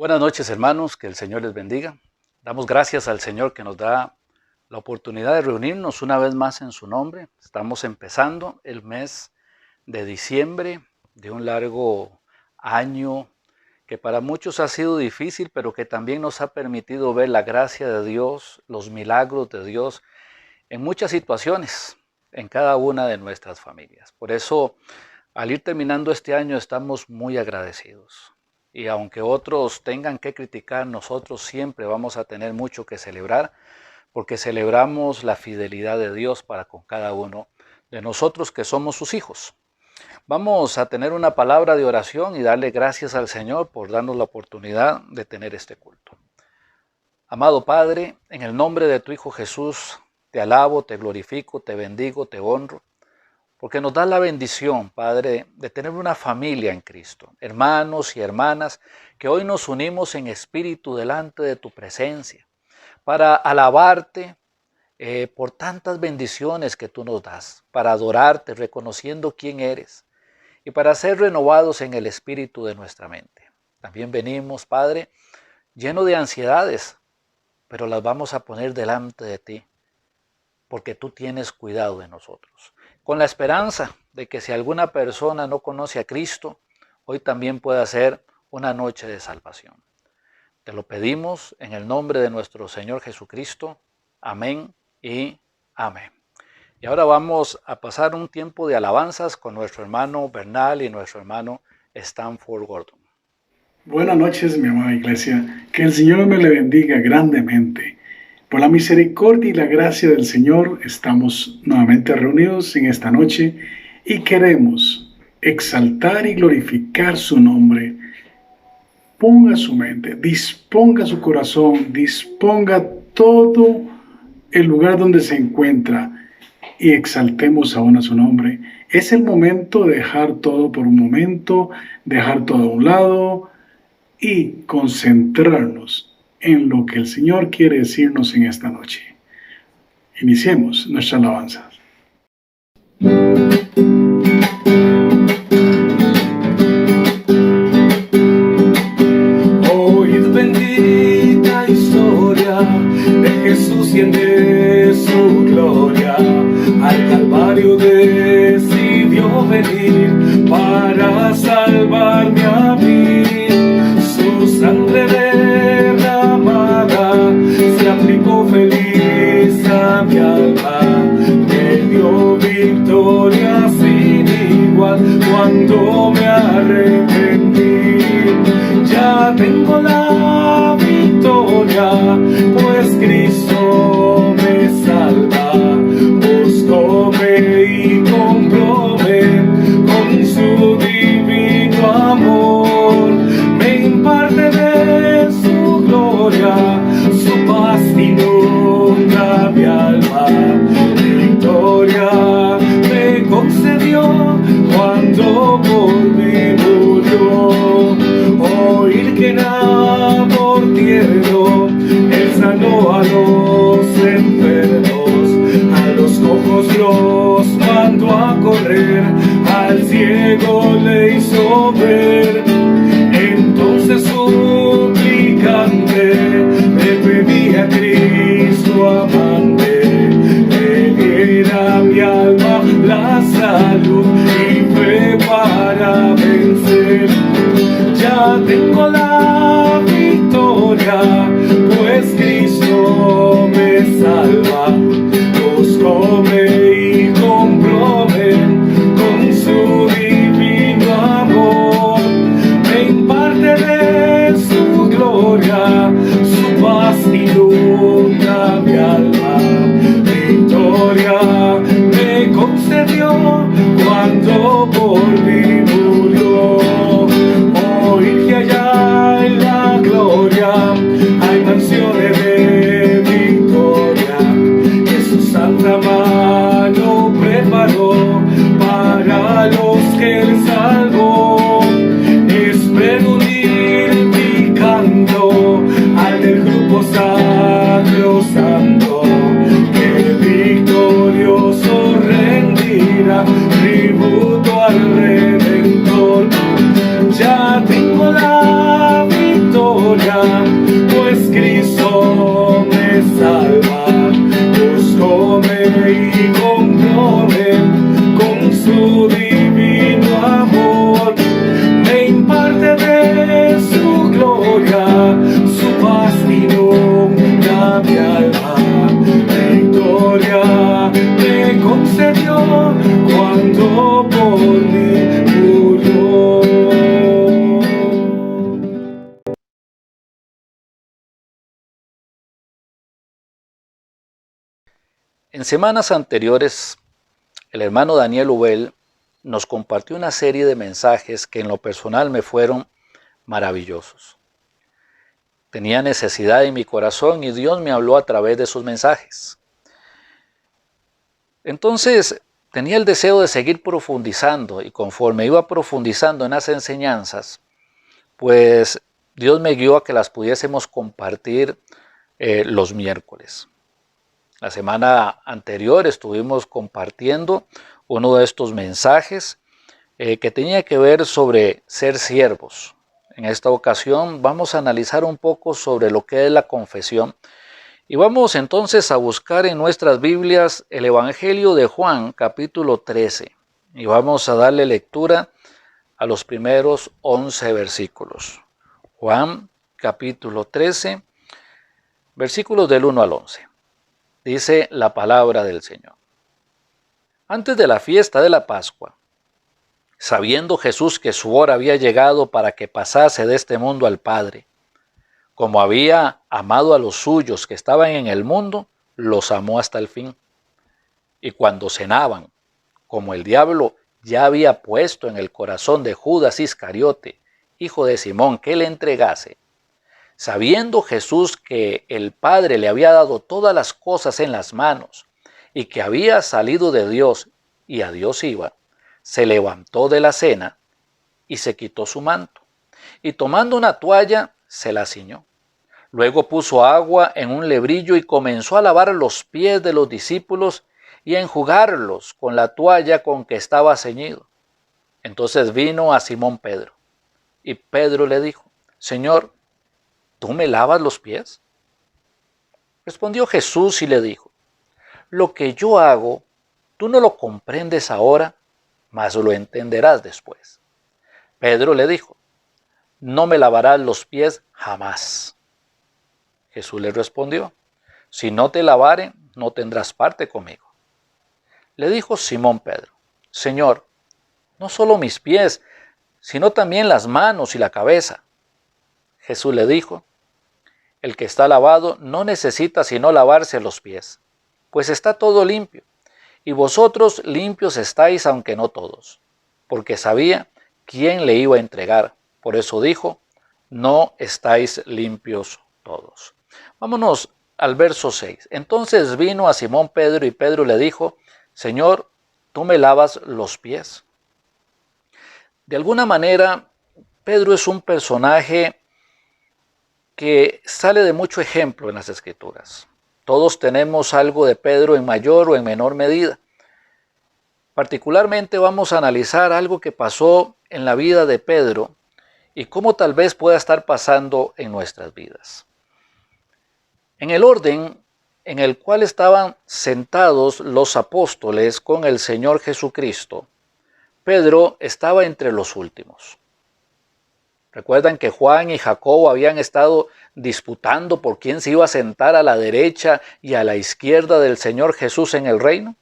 Buenas noches, hermanos, que el Señor les bendiga. Damos gracias al Señor que nos da la oportunidad de reunirnos una vez más en su nombre. Estamos empezando el mes de diciembre de un largo año que para muchos ha sido difícil, pero que también nos ha permitido ver la gracia de Dios, los milagros de Dios en muchas situaciones, en cada una de nuestras familias. Por eso, al ir terminando este año, estamos muy agradecidos. Y aunque otros tengan que criticar, nosotros siempre vamos a tener mucho que celebrar, porque celebramos la fidelidad de Dios para con cada uno de nosotros que somos sus hijos. Vamos a tener una palabra de oración y darle gracias al Señor por darnos la oportunidad de tener este culto. Amado Padre, en el nombre de tu Hijo Jesús, te alabo, te glorifico, te bendigo, te honro, porque nos da la bendición, Padre, de tener una familia en Cristo, hermanos y hermanas, que hoy nos unimos en espíritu delante de tu presencia, para alabarte por tantas bendiciones que tú nos das, para adorarte, reconociendo quién eres, y para ser renovados en el espíritu de nuestra mente. También venimos, Padre, lleno de ansiedades, pero las vamos a poner delante de ti, porque tú tienes cuidado de nosotros. Con la esperanza de que si alguna persona no conoce a Cristo, hoy también pueda ser una noche de salvación. Te lo pedimos en el nombre de nuestro Señor Jesucristo. Amén y amén. Y ahora vamos a pasar un tiempo de alabanzas con nuestro hermano Bernal y nuestro hermano Stanford Gordon. Buenas noches, mi amada iglesia. Que el Señor me le bendiga grandemente. Por la misericordia y la gracia del Señor estamos nuevamente reunidos en esta noche y queremos exaltar y glorificar su nombre. Ponga su mente, disponga su corazón, disponga todo el lugar donde se encuentra y exaltemos aún a su nombre. Es el momento de dejar todo por un momento, dejar todo a un lado y concentrarnos en lo que el Señor quiere decirnos en esta noche. Iniciemos nuestra alabanza. Oíd bendita historia de Jesús y de su gloria. Al Calvario decidió venir para salvarme a mí. Su sangre derramada se aplicó feliz a mi alma, me dio victoria sin igual cuando me arrepentí. Ya tengo la victoria, pues Cristo me salva. Búscome y compróme con su divino amor. Me imparte de su gloria, su paz inunda mi alma. Victoria me concedió cuando por mí murió. Oír que en amor tierno Él sanó a los enfermos, a los cojos los mandó a correr, al ciego le hizo ver. Entonces suplicante le pedí a Cristo amante, le diera mi alma la salud y fe para vencer. Ya tengo la victoria, pues Cristo me salva. Búscome y compróme con su divino amor. Me imparte de su gloria, su paz inunda mi alma. En semanas anteriores, el hermano Daniel Ubel nos compartió una serie de mensajes que en lo personal me fueron maravillosos. Tenía necesidad en mi corazón y Dios me habló a través de sus mensajes. Entonces, tenía el deseo de seguir profundizando y conforme iba profundizando en las enseñanzas, pues Dios me guió a que las pudiésemos compartir los miércoles. La semana anterior estuvimos compartiendo uno de estos mensajes que tenía que ver sobre ser siervos. En esta ocasión vamos a analizar un poco sobre lo que es la confesión y vamos entonces a buscar en nuestras Biblias el Evangelio de Juan, capítulo 13, y vamos a darle lectura a los primeros 11 versículos. Juan, capítulo 13, versículos del 1 al 11. Dice la palabra del Señor. Antes de la fiesta de la Pascua, sabiendo Jesús que su hora había llegado para que pasase de este mundo al Padre, como había amado a los suyos que estaban en el mundo, los amó hasta el fin. Y cuando cenaban, como el diablo ya había puesto en el corazón de Judas Iscariote, hijo de Simón, que le entregase, sabiendo Jesús que el Padre le había dado todas las cosas en las manos y que había salido de Dios y a Dios iba, se levantó de la cena y se quitó su manto, y tomando una toalla se la ciñó. Luego puso agua en un lebrillo y comenzó a lavar los pies de los discípulos y a enjugarlos con la toalla con que estaba ceñido. Entonces vino a Simón Pedro, y Pedro le dijo: Señor, ¿tú me lavas los pies? Respondió Jesús y le dijo: lo que yo hago, tú no lo comprendes ahora, mas lo entenderás después. Pedro le dijo: no me lavarás los pies jamás. Jesús le respondió: si no te lavare, no tendrás parte conmigo. Le dijo Simón Pedro: Señor, no solo mis pies, sino también las manos y la cabeza. Jesús le dijo: el que está lavado no necesita sino lavarse los pies, pues está todo limpio, y vosotros limpios estáis, aunque no todos, porque sabía quién le iba a entregar. Por eso dijo: no estáis limpios todos. Vámonos al verso 6. Entonces vino a Simón Pedro y Pedro le dijo: Señor, ¿tú me lavas los pies? De alguna manera, Pedro es un personaje que sale de mucho ejemplo en las Escrituras. Todos tenemos algo de Pedro en mayor o en menor medida. Particularmente vamos a analizar algo que pasó en la vida de Pedro y cómo tal vez pueda estar pasando en nuestras vidas. En el orden en el cual estaban sentados los apóstoles con el Señor Jesucristo, Pedro estaba entre los últimos. Recuerdan que Juan y Jacobo habían estado disputando por quién se iba a sentar a la derecha y a la izquierda del Señor Jesús en el reino.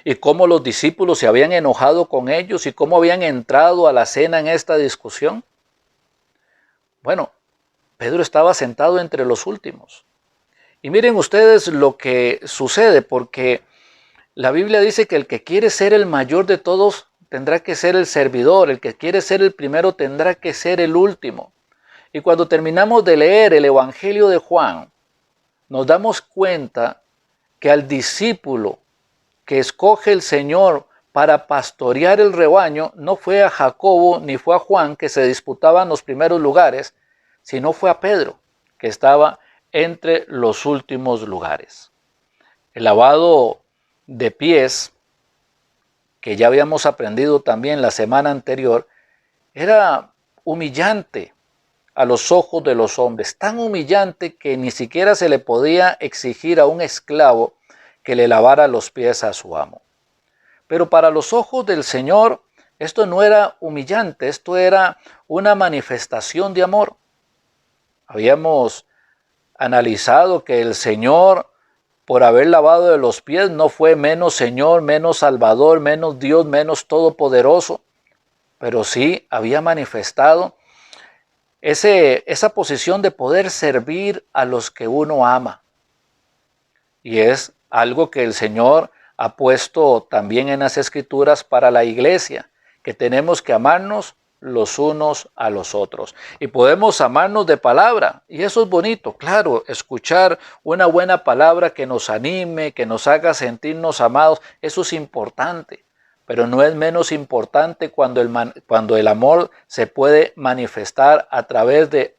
Y cómo los discípulos se habían enojado con ellos y cómo habían entrado a la cena en esta discusión. Bueno, Pedro estaba sentado entre los últimos. Y miren ustedes lo que sucede, porque la Biblia dice que el que quiere ser el mayor de todos tendrá que ser el servidor, el que quiere ser el primero tendrá que ser el último. Y cuando terminamos de leer el Evangelio de Juan, nos damos cuenta que al discípulo que escoge el Señor para pastorear el rebaño, no fue a Jacobo ni fue a Juan, que se disputaban los primeros lugares, sino fue a Pedro, que estaba entre los últimos lugares. El lavado de pies, que ya habíamos aprendido también la semana anterior, era humillante a los ojos de los hombres, tan humillante que ni siquiera se le podía exigir a un esclavo que le lavara los pies a su amo. Pero para los ojos del Señor, esto no era humillante, esto era una manifestación de amor. Habíamos analizado que el Señor, por haber lavado de los pies, no fue menos Señor, menos Salvador, menos Dios, menos Todopoderoso, pero sí había manifestado esa posición de poder servir a los que uno ama. Y es algo que el Señor ha puesto también en las Escrituras para la iglesia, que tenemos que amarnos los unos a los otros. Y podemos amarnos de palabra, y eso es bonito, claro, escuchar una buena palabra que nos anime, que nos haga sentirnos amados, eso es importante. Pero no es menos importante cuando el amor se puede manifestar a través de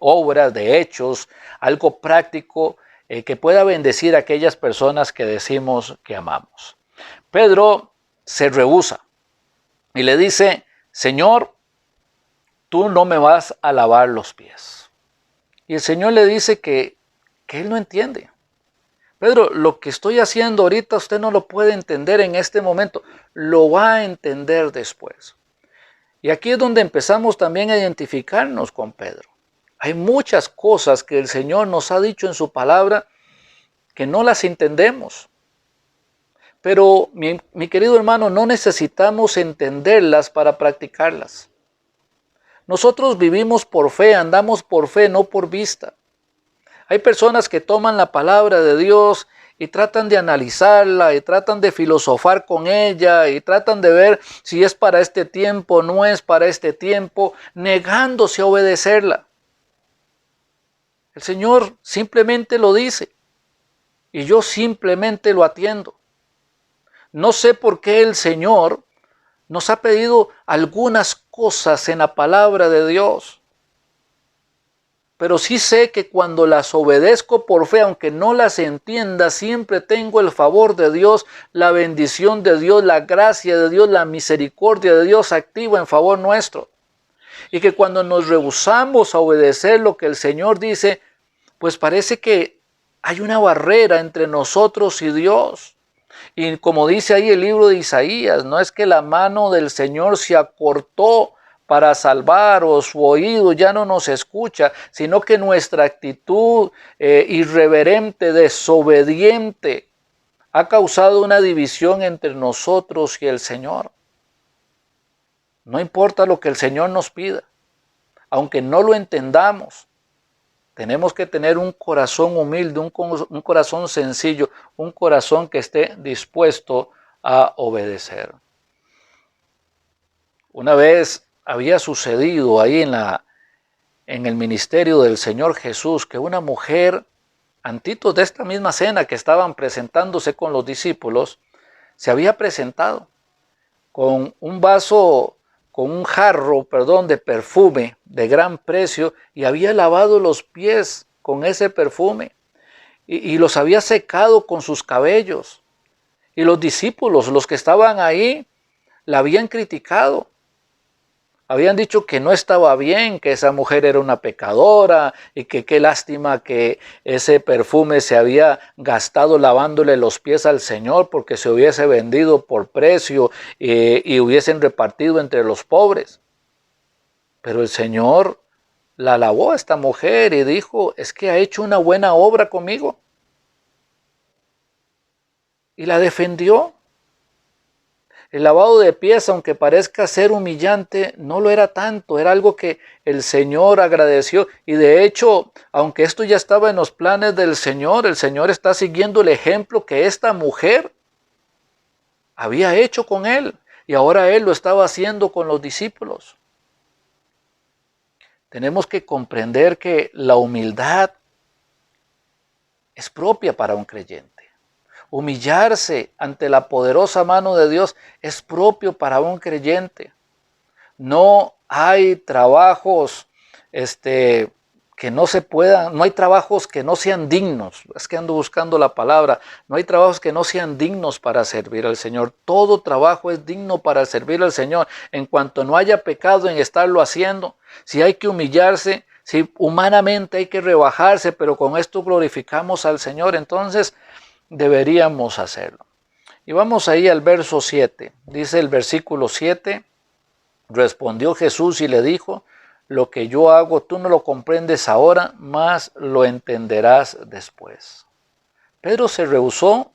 obras, de hechos, algo práctico que pueda bendecir a aquellas personas que decimos que amamos. Pedro se rehúsa y le dice: Señor, tú no me vas a lavar los pies. Y el Señor le dice que él no entiende. Pedro, lo que estoy haciendo ahorita usted no lo puede entender en este momento, lo va a entender después. Y aquí es donde empezamos también a identificarnos con Pedro. Hay muchas cosas que el Señor nos ha dicho en su palabra que no las entendemos. Pero mi querido hermano, no necesitamos entenderlas para practicarlas. Nosotros vivimos por fe, andamos por fe, no por vista. Hay personas que toman la palabra de Dios y tratan de analizarla y tratan de filosofar con ella y tratan de ver si es para este tiempo o no es para este tiempo, negándose a obedecerla. El Señor simplemente lo dice y yo simplemente lo atiendo. No sé por qué el Señor nos ha pedido algunas cosas en la palabra de Dios. Pero sí sé que cuando las obedezco por fe, aunque no las entienda, siempre tengo el favor de Dios, la bendición de Dios, la gracia de Dios, la misericordia de Dios activa en favor nuestro. Y que cuando nos rehusamos a obedecer lo que el Señor dice, pues parece que hay una barrera entre nosotros y Dios. Y como dice ahí el libro de Isaías, no es que la mano del Señor se acortó para salvar o su oído ya no nos escucha, sino que nuestra actitud irreverente, desobediente, ha causado una división entre nosotros y el Señor. No importa lo que el Señor nos pida, aunque no lo entendamos, tenemos que tener un corazón humilde, un corazón sencillo, un corazón que esté dispuesto a obedecer. Una vez había sucedido ahí en el ministerio del Señor Jesús que una mujer, antitos de esta misma cena que estaban presentándose con los discípulos, se había presentado con un vaso, con un jarro, de perfume de gran precio y había lavado los pies con ese perfume y los había secado con sus cabellos. Y los discípulos, los que estaban ahí, la habían criticado. Habían dicho que no estaba bien, que esa mujer era una pecadora y que qué lástima que ese perfume se había gastado lavándole los pies al Señor porque se hubiese vendido por precio y hubiesen repartido entre los pobres. Pero el Señor la alabó a esta mujer y dijo, es que ha hecho una buena obra conmigo. Y la defendió. El lavado de pies, aunque parezca ser humillante, no lo era tanto, era algo que el Señor agradeció. Y de hecho, aunque esto ya estaba en los planes del Señor, el Señor está siguiendo el ejemplo que esta mujer había hecho con él. Y ahora él lo estaba haciendo con los discípulos. Tenemos que comprender que la humildad es propia para un creyente. Humillarse ante la poderosa mano de Dios es propio para un creyente. No hay trabajos que no se puedan, no hay trabajos que no sean dignos. Es que ando buscando la palabra. No hay trabajos que no sean dignos para servir al Señor. Todo trabajo es digno para servir al Señor. En cuanto no haya pecado en estarlo haciendo, si hay que humillarse, si humanamente hay que rebajarse, pero con esto glorificamos al Señor, entonces deberíamos hacerlo. Y vamos ahí al verso 7. Dice el versículo 7, respondió Jesús y le dijo, lo que yo hago tú no lo comprendes ahora, mas lo entenderás después. Pedro se rehusó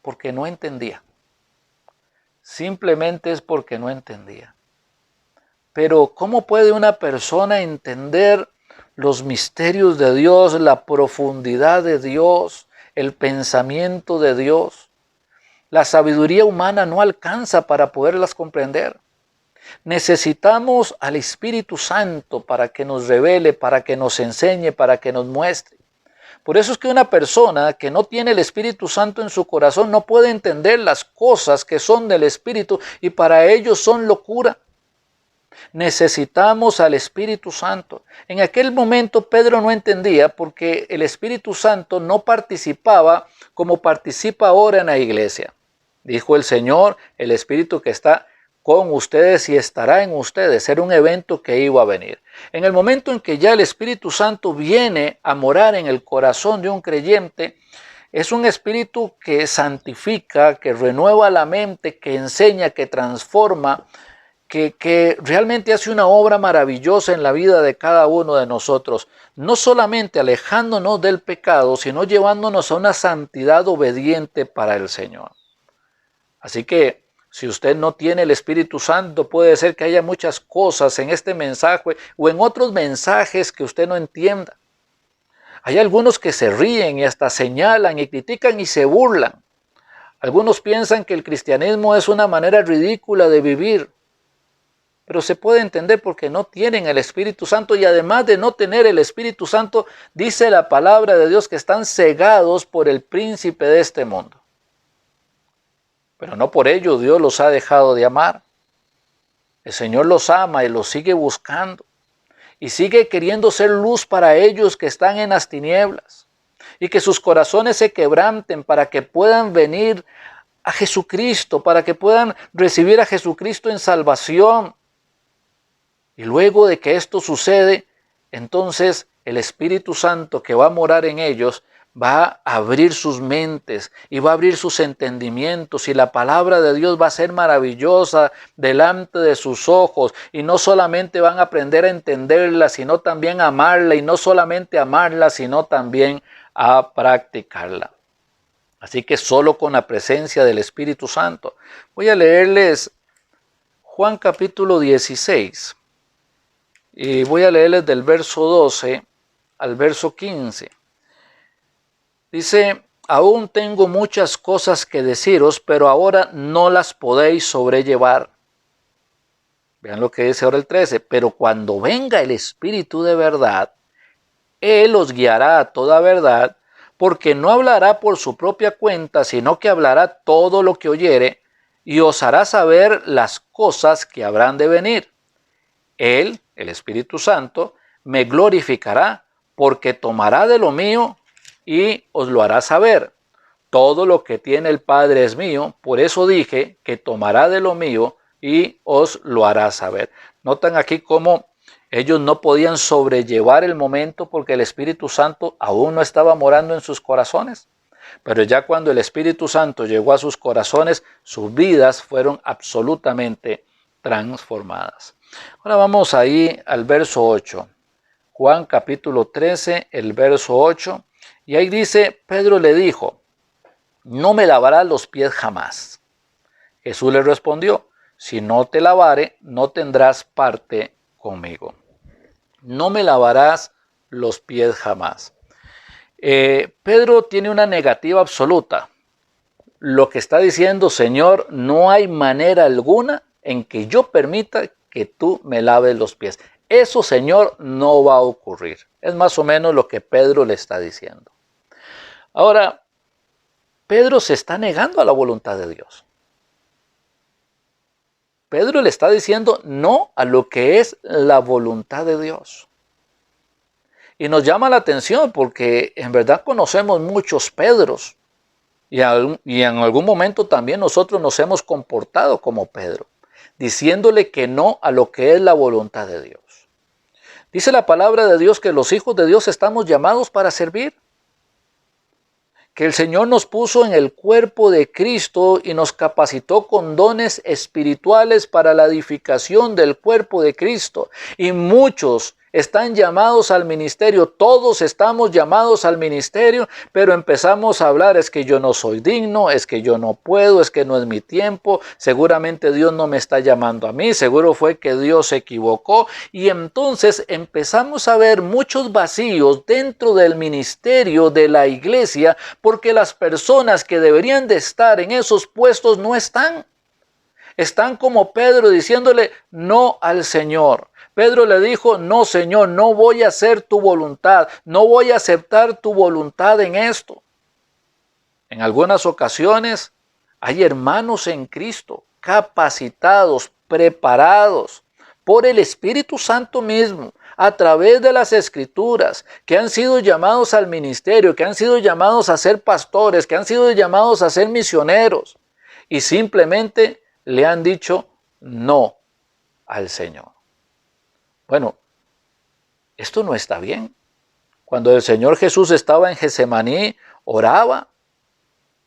porque no entendía. Simplemente es porque no entendía. Pero ¿cómo puede una persona entender los misterios de Dios, la profundidad de Dios, el pensamiento de Dios. La sabiduría humana no alcanza para poderlas comprender. Necesitamos al Espíritu Santo para que nos revele, para que nos enseñe, para que nos muestre. Por eso es que una persona que no tiene el Espíritu Santo en su corazón no puede entender las cosas que son del Espíritu y para ellos son locura. Necesitamos al Espíritu Santo. En aquel momento Pedro no entendía porque el Espíritu Santo no participaba como participa ahora en la iglesia. Dijo el Señor, el Espíritu que está con ustedes y estará en ustedes. Era un evento que iba a venir. En el momento en que ya el Espíritu Santo viene a morar en el corazón de un creyente, es un espíritu que santifica, que renueva la mente, que enseña, que transforma, que realmente hace una obra maravillosa en la vida de cada uno de nosotros. No solamente alejándonos del pecado, sino llevándonos a una santidad obediente para el Señor. Así que si usted no tiene el Espíritu Santo, puede ser que haya muchas cosas en este mensaje o en otros mensajes que usted no entienda. Hay algunos que se ríen y hasta señalan y critican y se burlan. Algunos piensan que el cristianismo es una manera ridícula de vivir. Pero se puede entender porque no tienen el Espíritu Santo y además de no tener el Espíritu Santo, dice la palabra de Dios que están cegados por el príncipe de este mundo. Pero no por ello Dios los ha dejado de amar. El Señor los ama y los sigue buscando. Y sigue queriendo ser luz para ellos que están en las tinieblas. Y que sus corazones se quebranten para que puedan venir a Jesucristo, para que puedan recibir a Jesucristo en salvación. Y luego de que esto sucede, entonces el Espíritu Santo que va a morar en ellos va a abrir sus mentes y va a abrir sus entendimientos y la palabra de Dios va a ser maravillosa delante de sus ojos y no solamente van a aprender a entenderla, sino también a amarla y no solamente amarla, sino también a practicarla. Así que solo con la presencia del Espíritu Santo. Voy a leerles Juan capítulo 16 y voy a leerles del verso 12 al verso 15. Dice, aún tengo muchas cosas que deciros, pero ahora no las podéis sobrellevar. Vean lo que dice ahora el 13. Pero cuando venga el Espíritu de verdad, Él os guiará a toda verdad, porque no hablará por su propia cuenta, sino que hablará todo lo que oyere, y os hará saber las cosas que habrán de venir. Él, el Espíritu Santo, me glorificará, porque tomará de lo mío y os lo hará saber. Todo lo que tiene el Padre es mío, por eso dije que tomará de lo mío y os lo hará saber. Notan aquí cómo ellos no podían sobrellevar el momento porque el Espíritu Santo aún no estaba morando en sus corazones. Pero ya cuando el Espíritu Santo llegó a sus corazones, sus vidas fueron absolutamente transformadas. Ahora vamos ahí al verso 8. Juan capítulo 13, el verso 8. Y ahí dice, Pedro le dijo, no me lavarás los pies jamás. Jesús le respondió, si no te lavare, no tendrás parte conmigo. No me lavarás los pies jamás. Pedro tiene una negativa absoluta. Lo que está diciendo, Señor, no hay manera alguna en que yo permita que tú me laves los pies. Eso, Señor, no va a ocurrir. Es más o menos lo que Pedro le está diciendo. Ahora, Pedro se está negando a la voluntad de Dios. Pedro le está diciendo no a lo que es la voluntad de Dios. Y nos llama la atención porque en verdad conocemos muchos Pedros. Y en algún momento también nosotros nos hemos comportado como Pedro, diciéndole que no a lo que es la voluntad de Dios. Dice la palabra de Dios que los hijos de Dios estamos llamados para servir. Que el Señor nos puso en el cuerpo de Cristo y nos capacitó con dones espirituales para la edificación del cuerpo de Cristo. Y muchos están llamados al ministerio, todos estamos llamados al ministerio, pero empezamos a hablar, es que yo no soy digno, es que yo no puedo, es que no es mi tiempo, seguramente Dios no me está llamando a mí, seguro fue que Dios se equivocó, y entonces empezamos a ver muchos vacíos dentro del ministerio de la iglesia, porque las personas que deberían de estar en esos puestos no están. Están como Pedro diciéndole no al Señor. Pedro le dijo, no Señor, no voy a hacer tu voluntad, no voy a aceptar tu voluntad en esto. En algunas ocasiones hay hermanos en Cristo, capacitados, preparados por el Espíritu Santo mismo, a través de las Escrituras, que han sido llamados al ministerio, que han sido llamados a ser pastores, que han sido llamados a ser misioneros, y simplemente le han dicho no al Señor. Bueno, esto no está bien. Cuando el Señor Jesús estaba en Getsemaní, oraba,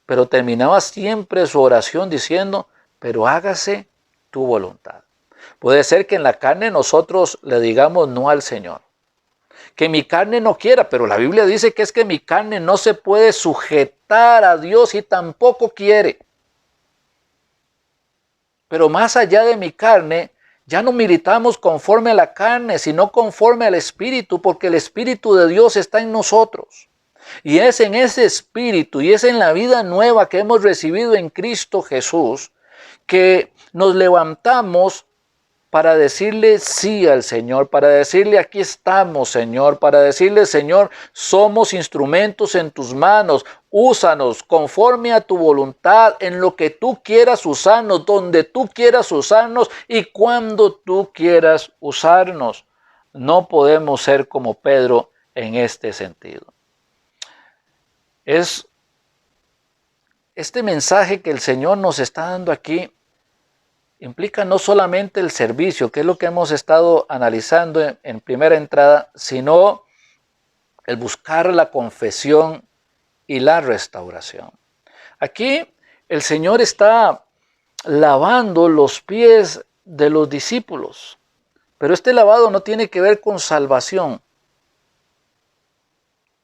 pero terminaba siempre su oración diciendo, pero hágase tu voluntad. Puede ser que en la carne nosotros le digamos no al Señor. Que mi carne no quiera, pero la Biblia dice que es que mi carne no se puede sujetar a Dios y tampoco quiere. Pero más allá de mi carne, ya no militamos conforme a la carne, sino conforme al Espíritu, porque el Espíritu de Dios está en nosotros. Y es en ese Espíritu y es en la vida nueva que hemos recibido en Cristo Jesús que nos levantamos para decirle sí al Señor, para decirle aquí estamos, Señor, para decirle, Señor, somos instrumentos en tus manos, úsanos conforme a tu voluntad, en lo que tú quieras usarnos, donde tú quieras usarnos y cuando tú quieras usarnos. No podemos ser como Pedro en este sentido. Es este mensaje que el Señor nos está dando aquí implica no solamente el servicio, que es lo que hemos estado analizando en primera entrada, sino el buscar la confesión y la restauración. Aquí el Señor está lavando los pies de los discípulos, pero este lavado no tiene que ver con salvación,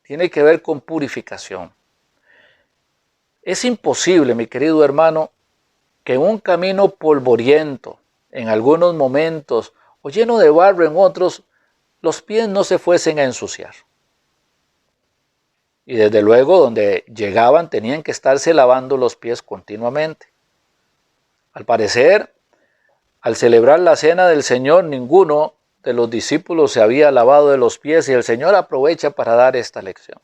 tiene que ver con purificación. Es imposible, mi querido hermano, que un camino polvoriento en algunos momentos o lleno de barro en otros, los pies no se fuesen a ensuciar. Y desde luego donde llegaban tenían que estarse lavando los pies continuamente. Al parecer, al celebrar la cena del Señor, ninguno de los discípulos se había lavado de los pies y el Señor aprovecha para dar esta lección.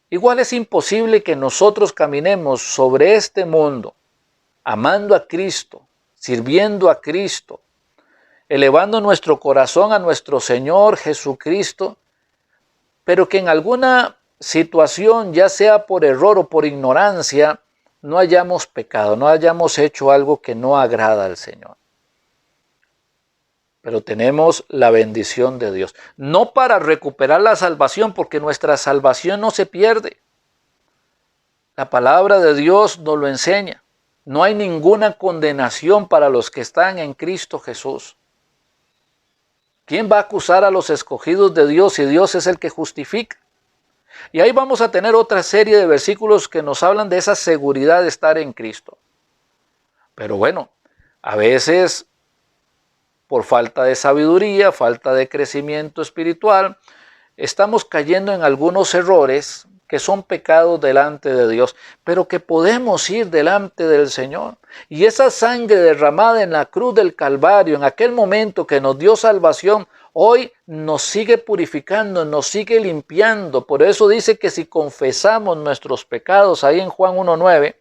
Igual es imposible que nosotros caminemos sobre este mundo amando a Cristo, sirviendo a Cristo, elevando nuestro corazón a nuestro Señor Jesucristo, pero que en alguna situación, ya sea por error o por ignorancia, no hayamos pecado, no hayamos hecho algo que no agrada al Señor. Pero tenemos la bendición de Dios, no para recuperar la salvación, porque nuestra salvación no se pierde. La palabra de Dios nos lo enseña. No hay ninguna condenación para los que están en Cristo Jesús. ¿Quién va a acusar a los escogidos de Dios si Dios es el que justifica? Y ahí vamos a tener otra serie de versículos que nos hablan de esa seguridad de estar en Cristo. Pero bueno, a veces por falta de sabiduría, falta de crecimiento espiritual, estamos cayendo en algunos errores que son pecados delante de Dios, pero que podemos ir delante del Señor. Y esa sangre derramada en la cruz del Calvario, en aquel momento que nos dio salvación, hoy nos sigue purificando, nos sigue limpiando. Por eso dice que si confesamos nuestros pecados, ahí en Juan 1:9,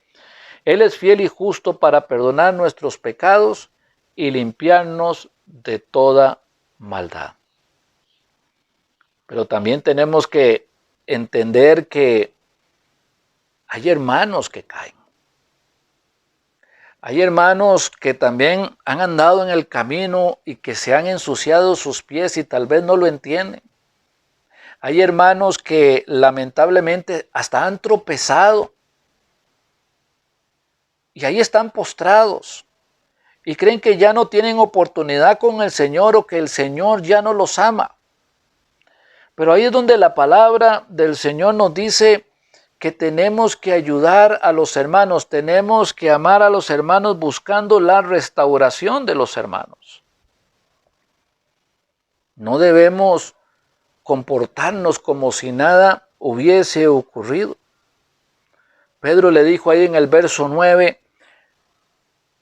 Él es fiel y justo para perdonar nuestros pecados y limpiarnos de toda maldad. Pero también tenemos que entender que hay hermanos que caen. Hay hermanos que también han andado en el camino y que se han ensuciado sus pies y tal vez no lo entienden. Hay hermanos que lamentablemente hasta han tropezado y ahí están postrados. y creen que ya no tienen oportunidad con el Señor o que el Señor ya no los ama. Pero ahí es donde la palabra del Señor nos dice que tenemos que ayudar a los hermanos, tenemos que amar a los hermanos buscando la restauración de los hermanos. No debemos comportarnos como si nada hubiese ocurrido. Pedro le dijo ahí en el verso 9,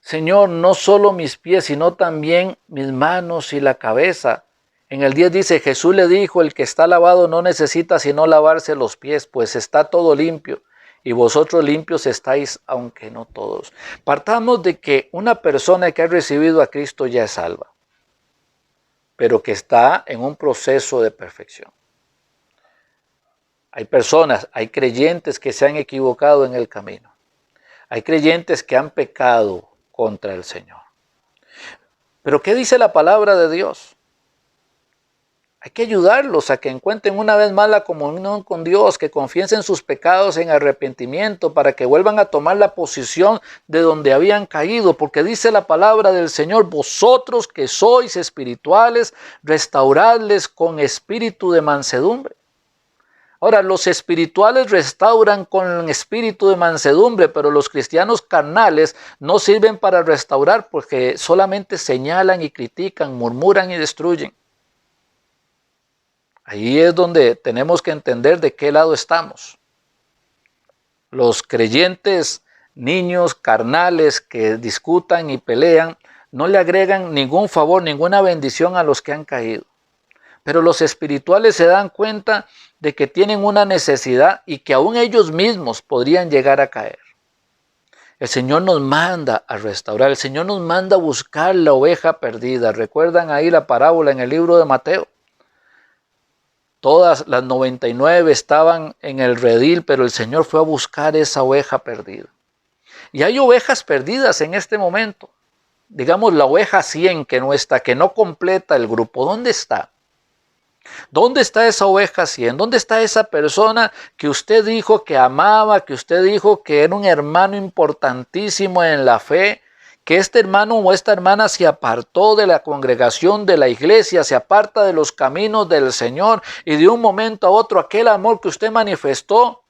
Señor, no solo mis pies, sino también mis manos y la cabeza. En el 10 dice, Jesús le dijo, el que está lavado no necesita sino lavarse los pies, pues está todo limpio, y vosotros limpios estáis, aunque no todos. Partamos de que una persona que ha recibido a Cristo ya es salva, pero que está en un proceso de perfección. Hay personas, hay creyentes que se han equivocado en el camino. Hay creyentes que han pecado contra el Señor. Pero ¿qué dice la palabra de Dios? Hay que ayudarlos a que encuentren una vez más la comunión con Dios, que confiesen sus pecados en arrepentimiento para que vuelvan a tomar la posición de donde habían caído, porque dice la palabra del Señor, vosotros que sois espirituales, restauradles con espíritu de mansedumbre. Ahora, los espirituales restauran con espíritu de mansedumbre, pero los cristianos carnales no sirven para restaurar porque solamente señalan y critican, murmuran y destruyen. Ahí es donde tenemos que entender de qué lado estamos. Los creyentes, niños carnales que discutan y pelean, no le agregan ningún favor, ninguna bendición a los que han caído. Pero los espirituales se dan cuenta de que tienen una necesidad y que aún ellos mismos podrían llegar a caer. El Señor nos manda a restaurar, el Señor nos manda a buscar la oveja perdida. ¿Recuerdan ahí la parábola en el libro de Mateo? Todas las 99 estaban en el redil, pero el Señor fue a buscar esa oveja perdida. Y hay ovejas perdidas en este momento. Digamos la oveja 100 que no está, que no completa el grupo. ¿Dónde está? ¿Dónde está esa oveja 100? ¿Dónde está esa persona que usted dijo que amaba, que usted dijo que era un hermano importantísimo en la fe? Que este hermano o esta hermana se apartó de la congregación de la iglesia, se aparta de los caminos del Señor y de un momento a otro aquel amor que usted manifestó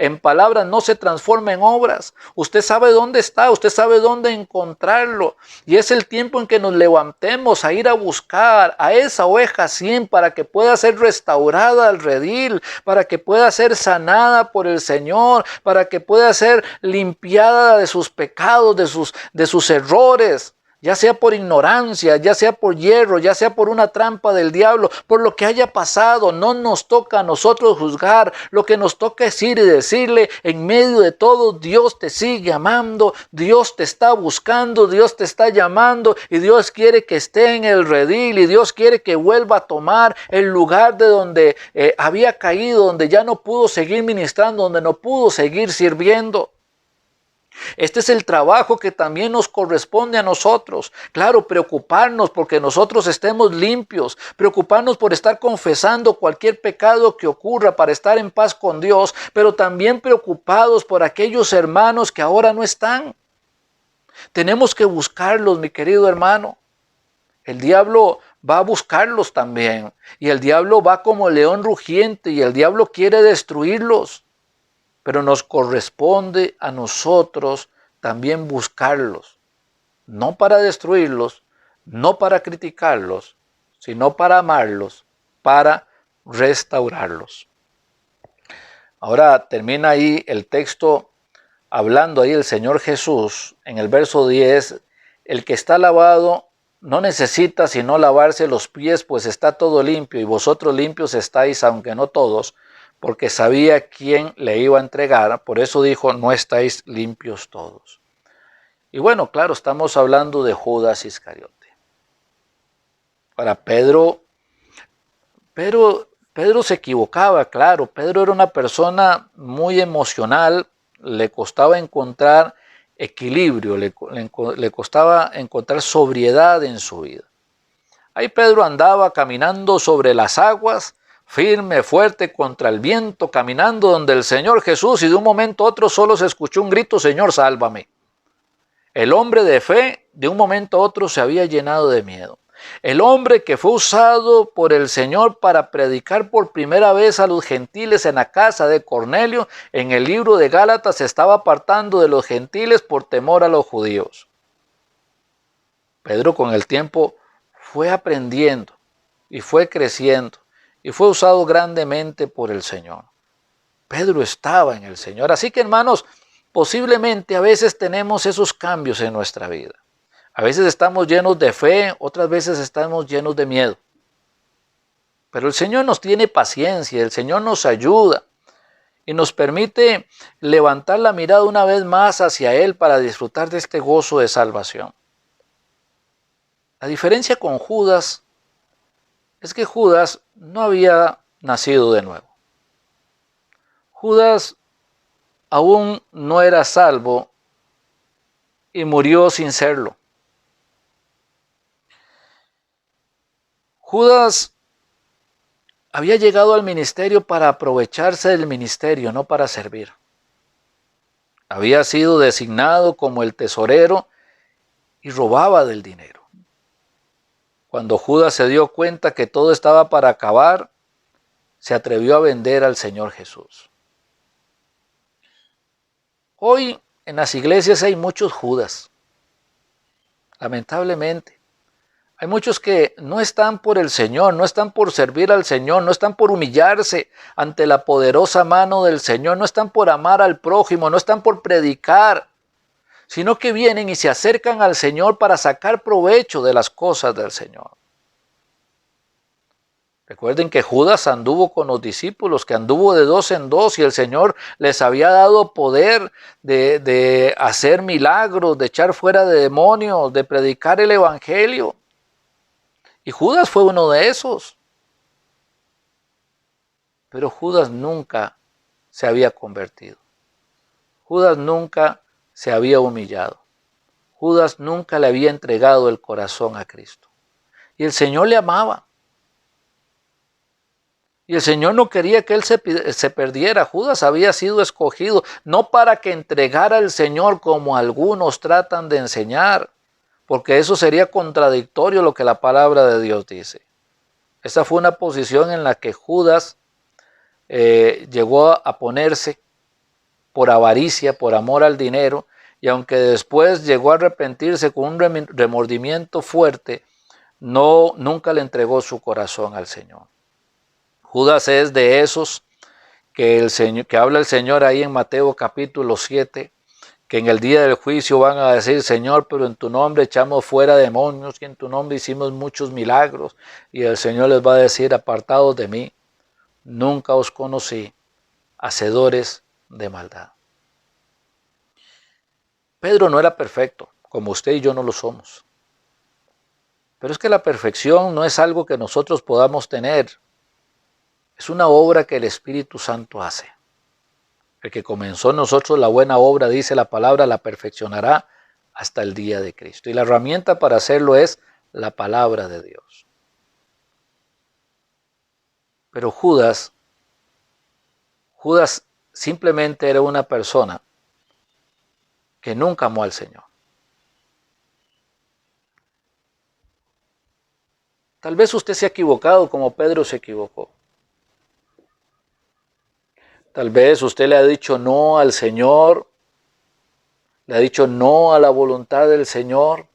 en palabras no se transforma en obras. Usted sabe dónde está, usted sabe dónde encontrarlo. Y es el tiempo en que nos levantemos a ir a buscar a esa oveja 100 para que pueda ser restaurada al redil, para que pueda ser sanada por el Señor, para que pueda ser limpiada de sus pecados, de sus errores. Ya sea por ignorancia, ya sea por hierro, ya sea por una trampa del diablo, por lo que haya pasado, no nos toca a nosotros juzgar. Lo que nos toca es ir y decirle, en medio de todo, Dios te sigue amando, Dios te está buscando, Dios te está llamando y Dios quiere que esté en el redil y Dios quiere que vuelva a tomar el lugar de donde había caído, donde ya no pudo seguir ministrando, donde no pudo seguir sirviendo. Este es el trabajo que también nos corresponde a nosotros. Claro, preocuparnos porque nosotros estemos limpios, preocuparnos por estar confesando cualquier pecado que ocurra para estar en paz con Dios, pero también preocupados por aquellos hermanos que ahora no están. Tenemos que buscarlos, mi querido hermano. El diablo va a buscarlos también y el diablo va como león rugiente y el diablo quiere destruirlos. Pero nos corresponde a nosotros también buscarlos, no para destruirlos, no para criticarlos, sino para amarlos, para restaurarlos. Ahora termina ahí el texto hablando ahí el Señor Jesús en el verso 10, el que está lavado no necesita sino lavarse los pies, pues está todo limpio y vosotros limpios estáis, aunque no todos, porque sabía quién le iba a entregar, por eso dijo, no estáis limpios todos. Y bueno, claro, estamos hablando de Judas Iscariote. Para Pedro se equivocaba, claro, Pedro era una persona muy emocional, le costaba encontrar equilibrio, le costaba encontrar sobriedad en su vida. Ahí Pedro andaba caminando sobre las aguas, firme, fuerte contra el viento, caminando donde el Señor Jesús, y de un momento a otro solo se escuchó un grito, Señor, sálvame. El hombre de fe de un momento a otro se había llenado de miedo. El hombre que fue usado por el Señor para predicar por primera vez a los gentiles en la casa de Cornelio, en el libro de Gálatas, se estaba apartando de los gentiles por temor a los judíos. Pedro con el tiempo fue aprendiendo y fue creciendo y fue usado grandemente por el Señor. Pedro estaba en el Señor. Así que, hermanos, posiblemente a veces tenemos esos cambios en nuestra vida. A veces estamos llenos de fe, otras veces estamos llenos de miedo. Pero el Señor nos tiene paciencia, el Señor nos ayuda y nos permite levantar la mirada una vez más hacia Él para disfrutar de este gozo de salvación. La diferencia con Judas es que Judas no había nacido de nuevo. Judas aún no era salvo y murió sin serlo. Judas había llegado al ministerio para aprovecharse del ministerio, no para servir. Había sido designado como el tesorero y robaba del dinero. Cuando Judas se dio cuenta que todo estaba para acabar, se atrevió a vender al Señor Jesús. Hoy en las iglesias hay muchos Judas, lamentablemente. Hay muchos que no están por el Señor, no están por servir al Señor, no están por humillarse ante la poderosa mano del Señor, no están por amar al prójimo, no están por predicar, sino que vienen y se acercan al Señor para sacar provecho de las cosas del Señor. Recuerden que Judas anduvo con los discípulos, que anduvo de dos en dos y el Señor les había dado poder de hacer milagros, de echar fuera de demonios, de predicar el evangelio. Y Judas fue uno de esos. Pero Judas nunca se había convertido. Judas nunca se había humillado. Judas nunca le había entregado el corazón a Cristo. Y el Señor le amaba. Y el Señor no quería que él se perdiera. Judas había sido escogido no para que entregara al Señor como algunos tratan de enseñar, porque eso sería contradictorio a lo que la palabra de Dios dice. Esa fue una posición en la que Judas llegó a ponerse por avaricia, por amor al dinero, y aunque después llegó a arrepentirse con un remordimiento fuerte, nunca le entregó su corazón al Señor. Judas es de esos que habla el Señor ahí en Mateo capítulo 7, que en el día del juicio van a decir: Señor, pero en tu nombre echamos fuera demonios y en tu nombre hicimos muchos milagros. Y el Señor les va a decir: apartados de mí, nunca os conocí, hacedores de maldad. Pedro no era perfecto, como usted y yo no lo somos. Pero es que la perfección no es algo que nosotros podamos tener. Es una obra que el Espíritu Santo hace. El que comenzó en nosotros la buena obra, dice la palabra, la perfeccionará hasta el día de Cristo. Y la herramienta para hacerlo es la palabra de Dios. Pero Judas simplemente era una persona que nunca amó al Señor. Tal vez usted se ha equivocado como Pedro se equivocó. Tal vez usted le ha dicho no al Señor, le ha dicho no a la voluntad del Señor.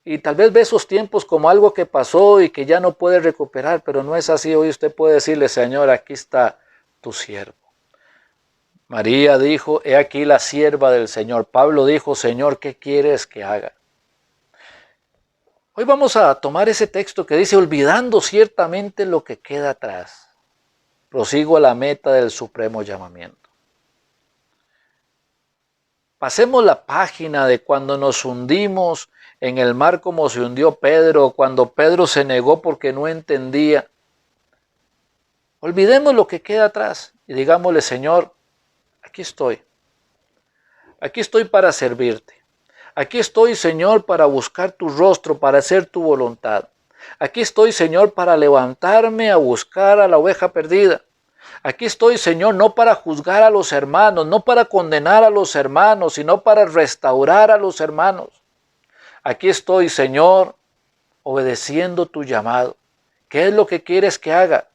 Y tal vez ve esos tiempos como algo que pasó y que ya no puede recuperar, pero no es así. Hoy usted puede decirle: Señor, aquí está tu siervo. María dijo: he aquí la sierva del Señor. Pablo dijo: Señor, ¿qué quieres que haga? Hoy vamos a tomar ese texto que dice: olvidando ciertamente lo que queda atrás, prosigo a la meta del supremo llamamiento. Pasemos la página de cuando nos hundimos en el mar como se hundió Pedro, cuando Pedro se negó porque no entendía. Olvidemos lo que queda atrás y digámosle: Señor, aquí estoy. Aquí estoy para servirte. Aquí estoy, Señor, para buscar tu rostro, para hacer tu voluntad. Aquí estoy, Señor, para levantarme a buscar a la oveja perdida. Aquí estoy, Señor, no para juzgar a los hermanos, no para condenar a los hermanos, sino para restaurar a los hermanos. Aquí estoy, Señor, obedeciendo tu llamado. ¿Qué es lo que quieres que haga?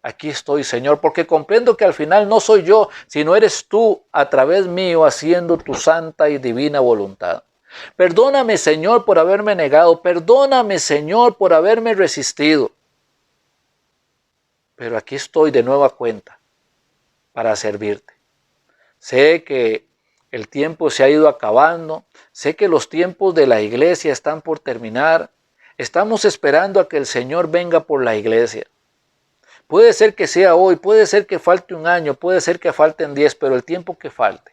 Aquí estoy, Señor, porque comprendo que al final no soy yo, sino eres tú a través mío haciendo tu santa y divina voluntad. Perdóname, Señor, por haberme negado. Perdóname, Señor, por haberme resistido. Pero aquí estoy de nueva cuenta para servirte. Sé que el tiempo se ha ido acabando. Sé que los tiempos de la iglesia están por terminar. Estamos esperando a que el Señor venga por la iglesia. Puede ser que sea hoy, puede ser que falte un año, puede ser que falten 10, pero el tiempo que falte,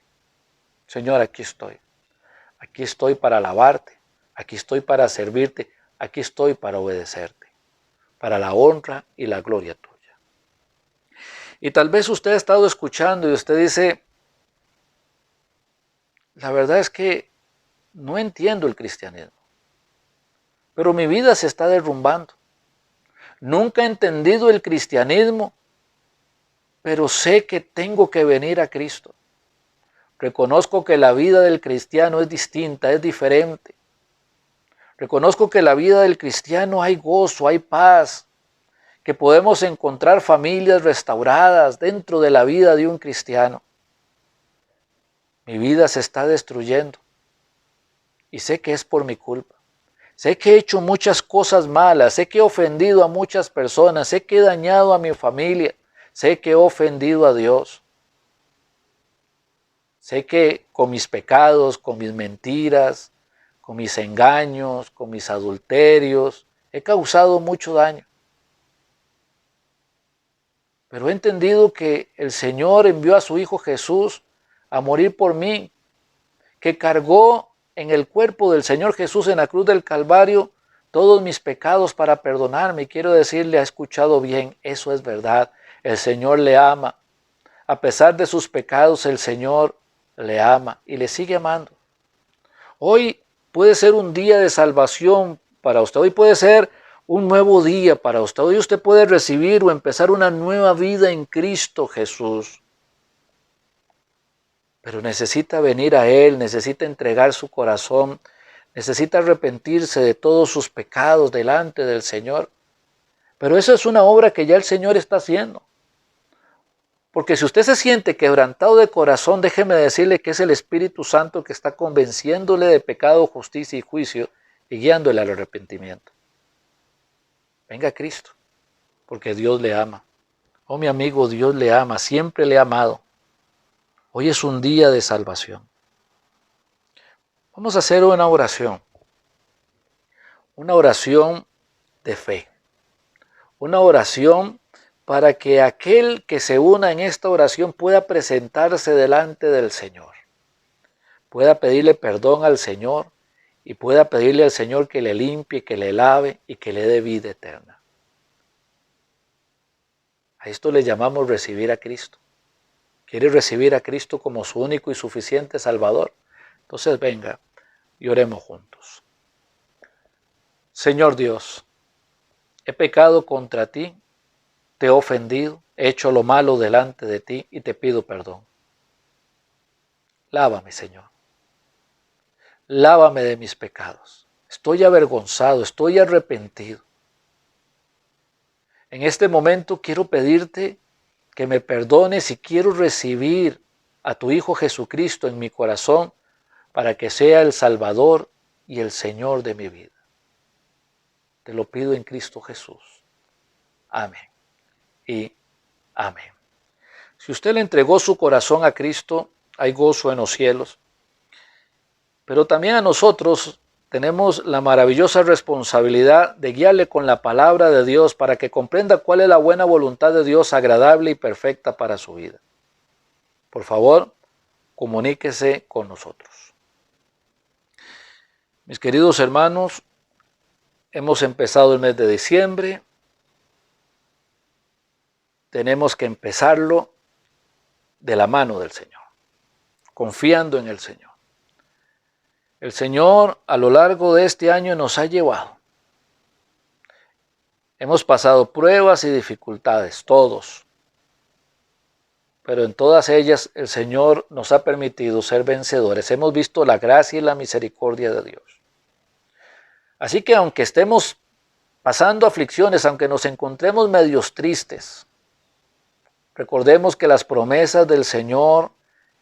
Señor, aquí estoy. Aquí estoy para alabarte, aquí estoy para servirte, aquí estoy para obedecerte, para la honra y la gloria tuya. Y tal vez usted ha estado escuchando y usted dice, la verdad es que no entiendo el cristianismo, pero mi vida se está derrumbando. Nunca he entendido el cristianismo, pero sé que tengo que venir a Cristo. Reconozco que la vida del cristiano es distinta, es diferente. Reconozco que en la vida del cristiano hay gozo, hay paz, que podemos encontrar familias restauradas dentro de la vida de un cristiano. Mi vida se está destruyendo y sé que es por mi culpa. Sé que he hecho muchas cosas malas, sé que he ofendido a muchas personas, sé que he dañado a mi familia, sé que he ofendido a Dios. Sé que con mis pecados, con mis mentiras, con mis engaños, con mis adulterios, he causado mucho daño. Pero he entendido que el Señor envió a su Hijo Jesús a morir por mí, que cargó en el cuerpo del Señor Jesús en la cruz del Calvario todos mis pecados para perdonarme. Y quiero decirle, ha escuchado bien, eso es verdad. El Señor le ama. A pesar de sus pecados, el Señor le ama y le sigue amando. Hoy puede ser un día de salvación para usted. Hoy puede ser un nuevo día para usted. Hoy usted puede recibir o empezar una nueva vida en Cristo Jesús. Pero necesita venir a Él, necesita entregar su corazón, necesita arrepentirse de todos sus pecados delante del Señor. Pero eso es una obra que ya el Señor está haciendo. Porque si usted se siente quebrantado de corazón, déjeme decirle que es el Espíritu Santo que está convenciéndole de pecado, justicia y juicio y guiándole al arrepentimiento. Venga a Cristo, porque Dios le ama. Oh, mi amigo, Dios le ama, siempre le ha amado. Hoy es un día de salvación. Vamos a hacer una oración de fe, una oración para que aquel que se una en esta oración pueda presentarse delante del Señor, pueda pedirle perdón al Señor y pueda pedirle al Señor que le limpie, que le lave y que le dé vida eterna. A esto le llamamos recibir a Cristo. ¿Quiere recibir a Cristo como su único y suficiente Salvador? Entonces venga y oremos juntos. Señor Dios, he pecado contra ti, te he ofendido, he hecho lo malo delante de ti y te pido perdón. Lávame, Señor. Lávame de mis pecados. Estoy avergonzado, estoy arrepentido. En este momento quiero pedirte que me perdones y quiero recibir a tu Hijo Jesucristo en mi corazón para que sea el Salvador y el Señor de mi vida. Te lo pido en Cristo Jesús. Amén y amén. Si usted le entregó su corazón a Cristo, hay gozo en los cielos. Pero también a nosotros tenemos la maravillosa responsabilidad de guiarle con la palabra de Dios para que comprenda cuál es la buena voluntad de Dios agradable y perfecta para su vida. Por favor, comuníquese con nosotros. Mis queridos hermanos, hemos empezado el mes de diciembre. Tenemos que empezarlo de la mano del Señor, confiando en el Señor. El Señor a lo largo de este año nos ha llevado. Hemos pasado pruebas y dificultades, todos. pero en todas ellas el Señor nos ha permitido ser vencedores. Hemos visto la gracia y la misericordia de Dios. Así que aunque estemos pasando aflicciones, aunque nos encontremos medios tristes, recordemos que las promesas del Señor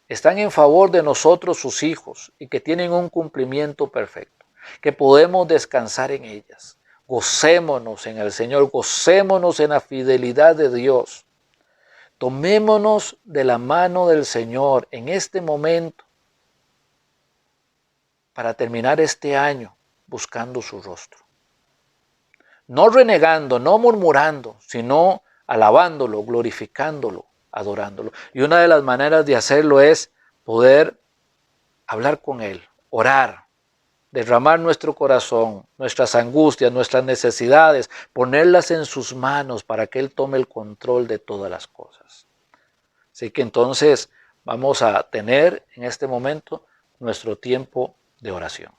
están en favor de nosotros, sus hijos, y que tienen un cumplimiento perfecto, que podemos descansar en ellas. Gocémonos en el Señor, gocémonos en la fidelidad de Dios. Tomémonos de la mano del Señor en este momento para terminar este año buscando su rostro. No renegando, no murmurando, sino alabándolo, glorificándolo, adorándolo. Y una de las maneras de hacerlo es poder hablar con Él, orar, derramar nuestro corazón, nuestras angustias, nuestras necesidades, ponerlas en sus manos para que Él tome el control de todas las cosas. Así que entonces vamos a tener en este momento nuestro tiempo de oración.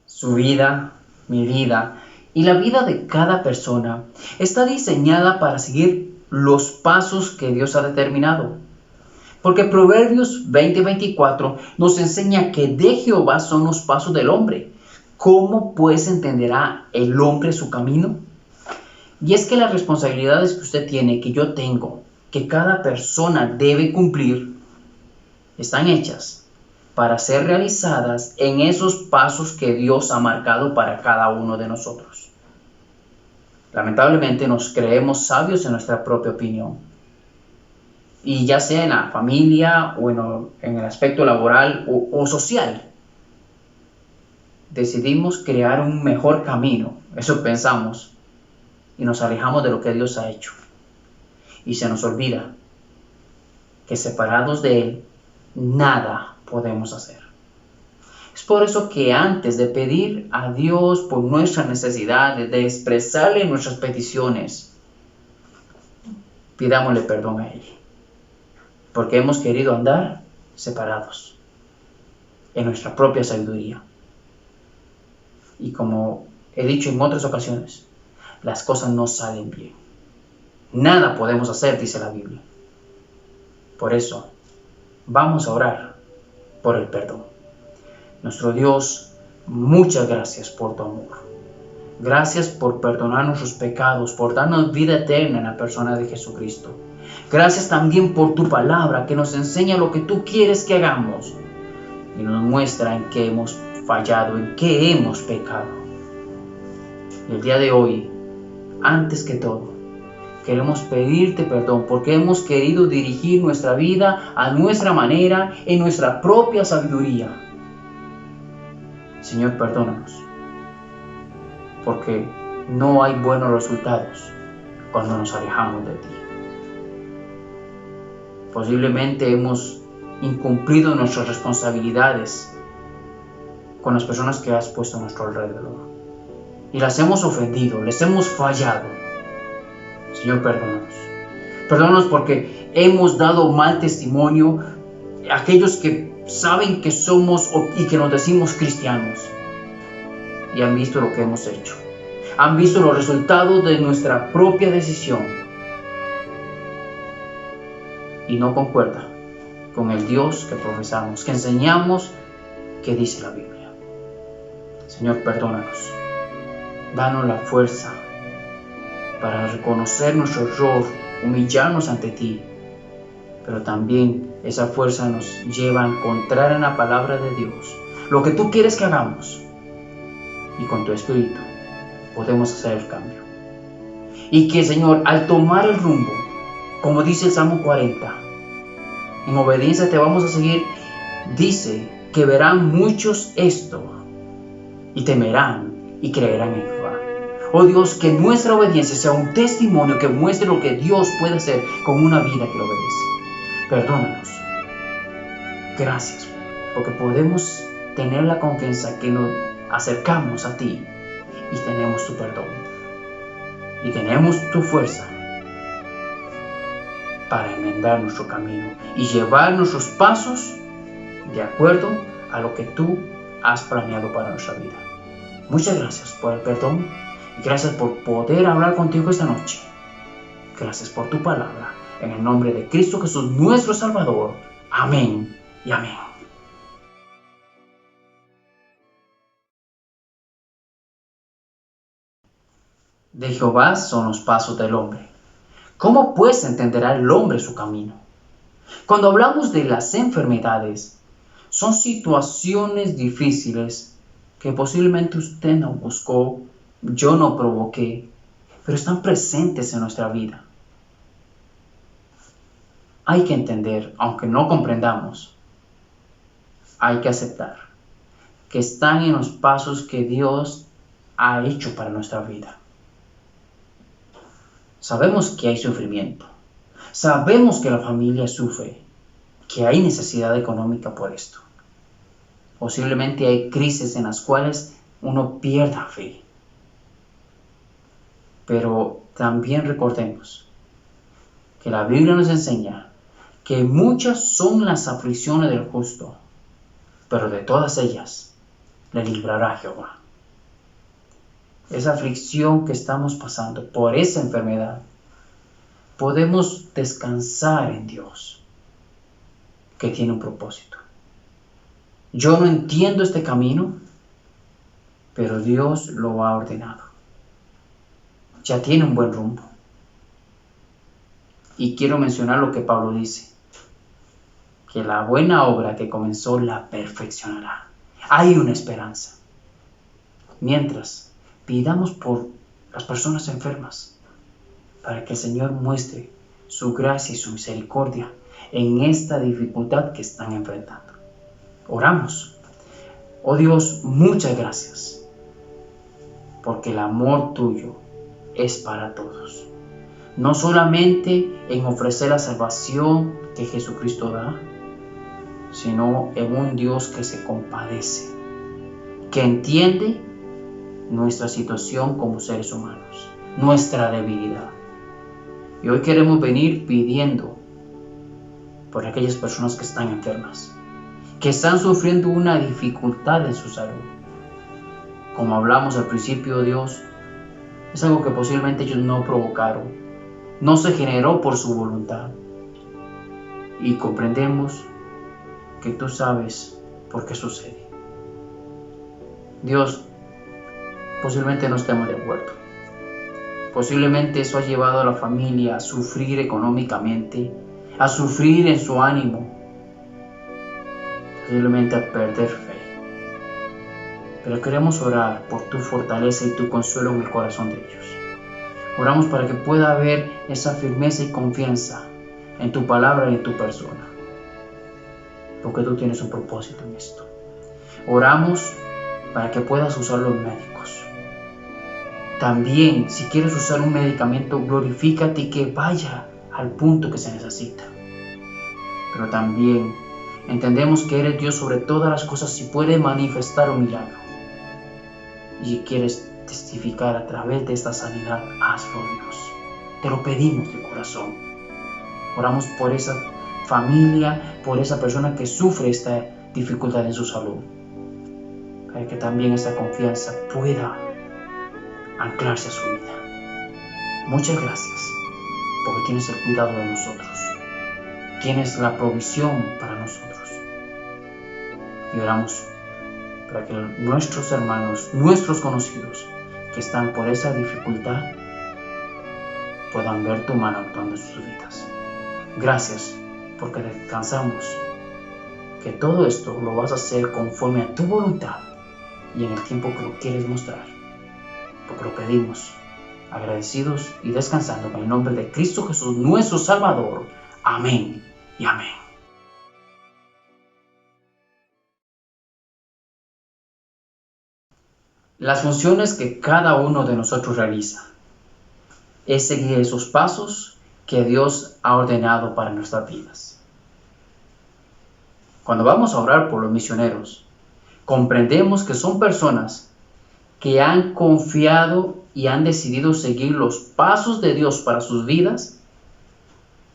Su vida, mi vida y la vida de cada persona está diseñada para seguir los pasos que Dios ha determinado. Porque Proverbios 20:24 nos enseña que de Jehová son los pasos del hombre. ¿Cómo pues entenderá el hombre su camino? Y es que las responsabilidades que usted tiene, que yo tengo, que cada persona debe cumplir, están hechas para ser realizadas en esos pasos que Dios ha marcado para cada uno de nosotros. Lamentablemente nos creemos sabios en nuestra propia opinión. Y ya sea en la familia o en el aspecto laboral o social, decidimos crear un mejor camino, eso pensamos, y nos alejamos de lo que Dios ha hecho. Y se nos olvida que separados de Él, nada podemos hacer. Es por eso que antes de pedir a Dios por nuestras necesidades, de expresarle nuestras peticiones, pidámosle perdón a Él. Porque hemos querido andar separados en nuestra propia sabiduría. Y como he dicho en otras ocasiones, las cosas no salen bien. Nada podemos hacer, dice la Biblia. Por eso, vamos a orar por el perdón. Nuestro Dios, muchas gracias por tu amor. Gracias por perdonar nuestros pecados, por darnos vida eterna en la persona de Jesucristo. Gracias también por tu palabra que nos enseña lo que tú quieres que hagamos y nos muestra en qué hemos fallado, en qué hemos pecado. Y el día de hoy, antes que todo, queremos pedirte perdón porque hemos querido dirigir nuestra vida a nuestra manera, en nuestra propia sabiduría. Señor, perdónanos, porque no hay buenos resultados cuando nos alejamos de ti. Posiblemente hemos incumplido nuestras responsabilidades con las personas que has puesto a nuestro alrededor. Y las hemos ofendido, les hemos fallado. Señor, perdónanos. Perdónanos porque hemos dado mal testimonio a aquellos que saben que somos y que nos decimos cristianos. Y han visto lo que hemos hecho. Han visto los resultados de nuestra propia decisión. Y no concuerda con el Dios que profesamos, que enseñamos, que dice la Biblia. Señor, perdónanos. Danos la fuerza para reconocer nuestro error, humillarnos ante ti. Pero también esa fuerza nos lleva a encontrar en la palabra de Dios lo que tú quieres que hagamos. Y con tu Espíritu podemos hacer el cambio. Y que, Señor, al tomar el rumbo, como dice el Salmo 40, en obediencia te vamos a seguir, dice que verán muchos esto y temerán y creerán en Jehová. Oh Dios, que nuestra obediencia sea un testimonio que muestre lo que Dios puede hacer con una vida que lo obedece. Perdónanos. Gracias, porque podemos tener la confianza que nos acercamos a ti y tenemos tu perdón. Y tenemos tu fuerza para enmendar nuestro camino y llevar nuestros pasos de acuerdo a lo que tú has planeado para nuestra vida. Muchas gracias por el perdón Y gracias por poder hablar contigo esta noche. Gracias por tu palabra. En el nombre de Cristo Jesús, nuestro Salvador. Amén y amén. De Jehová son los pasos del hombre. ¿Cómo pues entenderá el hombre su camino? Cuando hablamos de las enfermedades, son situaciones difíciles que posiblemente usted no buscó, yo no provoqué, pero están presentes en nuestra vida. Hay que entender, aunque no comprendamos, hay que aceptar que están en los pasos que Dios ha hecho para nuestra vida. Sabemos que hay sufrimiento, sabemos que la familia sufre, que hay necesidad económica por esto. Posiblemente hay crisis en las cuales uno pierda fe. Pero también recordemos que la Biblia nos enseña que muchas son las aflicciones del justo, pero de todas ellas le librará Jehová. Esa aflicción que estamos pasando por esa enfermedad, podemos descansar en Dios, que tiene un propósito. Yo no entiendo este camino, pero Dios lo ha ordenado. Ya tiene un buen rumbo. Y quiero mencionar lo que Pablo dice, que la buena obra que comenzó la perfeccionará. Hay una esperanza. Mientras, pidamos por las personas enfermas, para que el Señor muestre su gracia y su misericordia en esta dificultad que están enfrentando. Oramos. Oh Dios, muchas gracias, porque el amor tuyo es para todos. No solamente en ofrecer la salvación que Jesucristo da, sino en un Dios que se compadece, que entiende nuestra situación como seres humanos, nuestra debilidad. Y hoy queremos venir pidiendo por aquellas personas que están enfermas, que están sufriendo una dificultad en su salud. Como hablamos al principio, Dios, es algo que posiblemente ellos no provocaron, no se generó por su voluntad. Y comprendemos que tú sabes por qué sucede. Dios, posiblemente no estemos de acuerdo. Posiblemente eso ha llevado a la familia a sufrir económicamente, a sufrir en su ánimo, posiblemente a perder fe. Pero queremos orar por tu fortaleza y tu consuelo en el corazón de ellos. Oramos para que pueda haber esa firmeza y confianza en tu palabra y en tu persona, porque tú tienes un propósito en esto. Oramos para que puedas usar los médicos. También, si quieres usar un medicamento, glorifícate y que vaya al punto que se necesita. Pero también entendemos que eres Dios sobre todas las cosas y puede manifestar un milagro. Y quieres testificar a través de esta sanidad, hazlo, Dios. Te lo pedimos de corazón. Oramos por esa familia, por esa persona que sufre esta dificultad en su salud, para que también esa confianza pueda anclarse a su vida. Muchas gracias, porque tienes el cuidado de nosotros, tienes la provisión para nosotros. Y oramos para que nuestros hermanos, nuestros conocidos que están por esa dificultad puedan ver tu mano actuando en sus vidas. Gracias, porque descansamos que todo esto lo vas a hacer conforme a tu voluntad y en el tiempo que lo quieres mostrar, porque lo pedimos agradecidos y descansando en el nombre de Cristo Jesús, nuestro Salvador. Amén y amén. Las funciones que cada uno de nosotros realiza es seguir esos pasos que Dios ha ordenado para nuestras vidas. Cuando vamos a orar por los misioneros, comprendemos que son personas que han confiado y han decidido seguir los pasos de Dios para sus vidas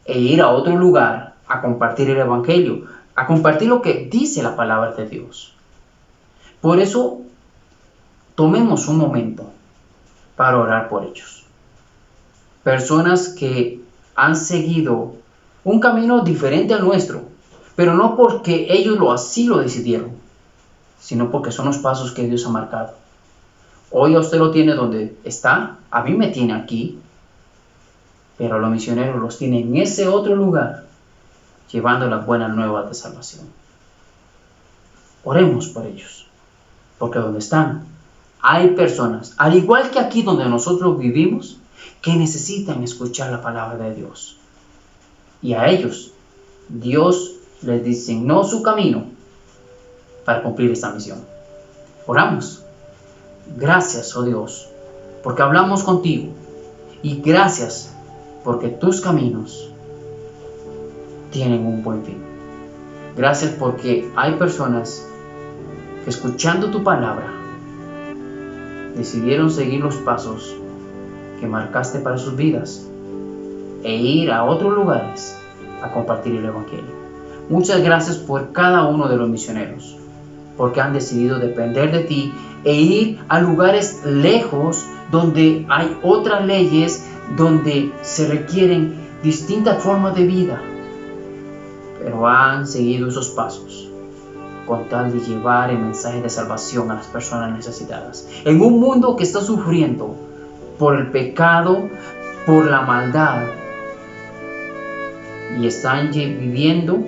e ir a otro lugar a compartir el Evangelio, a compartir lo que dice la palabra de Dios. Por eso, tomemos un momento para orar por ellos. Personas que han seguido un camino diferente al nuestro, pero no porque ellos así lo decidieron, sino porque son los pasos que Dios ha marcado. Hoy a usted lo tiene donde está, a mí me tiene aquí, pero a los misioneros los tiene en ese otro lugar, llevando las buenas nuevas de salvación. Oremos por ellos, porque donde están hay personas, al igual que aquí donde nosotros vivimos, que necesitan escuchar la palabra de Dios. Y a ellos, Dios les designó su camino para cumplir esta misión. Oramos. Gracias, oh Dios, porque hablamos contigo. Y gracias porque tus caminos tienen un buen fin. Gracias porque hay personas que, escuchando tu palabra, decidieron seguir los pasos que marcaste para sus vidas e ir a otros lugares a compartir el Evangelio. Muchas gracias por cada uno de los misioneros, porque han decidido depender de ti e ir a lugares lejos donde hay otras leyes, donde se requieren distintas formas de vida, pero han seguido esos pasos con tal de llevar el mensaje de salvación a las personas necesitadas. En un mundo que está sufriendo por el pecado, por la maldad, y están viviendo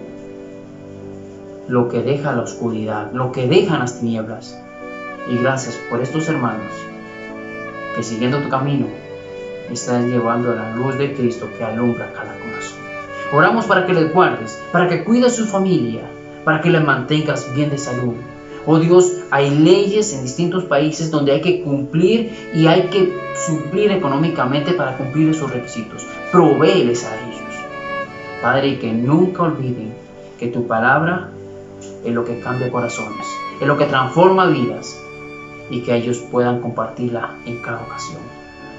lo que deja la oscuridad, lo que dejan las tinieblas. Y gracias por estos hermanos que, siguiendo tu camino, están llevando la luz de Cristo que alumbra cada corazón. Oramos para que les guardes, para que cuides su familia, para que les mantengas bien de salud. Oh Dios, hay leyes en distintos países donde hay que cumplir y hay que suplir económicamente para cumplir esos requisitos. Provéeles a ellos, Padre, y que nunca olviden que tu palabra es lo que cambia corazones, es lo que transforma vidas, y que ellos puedan compartirla en cada ocasión.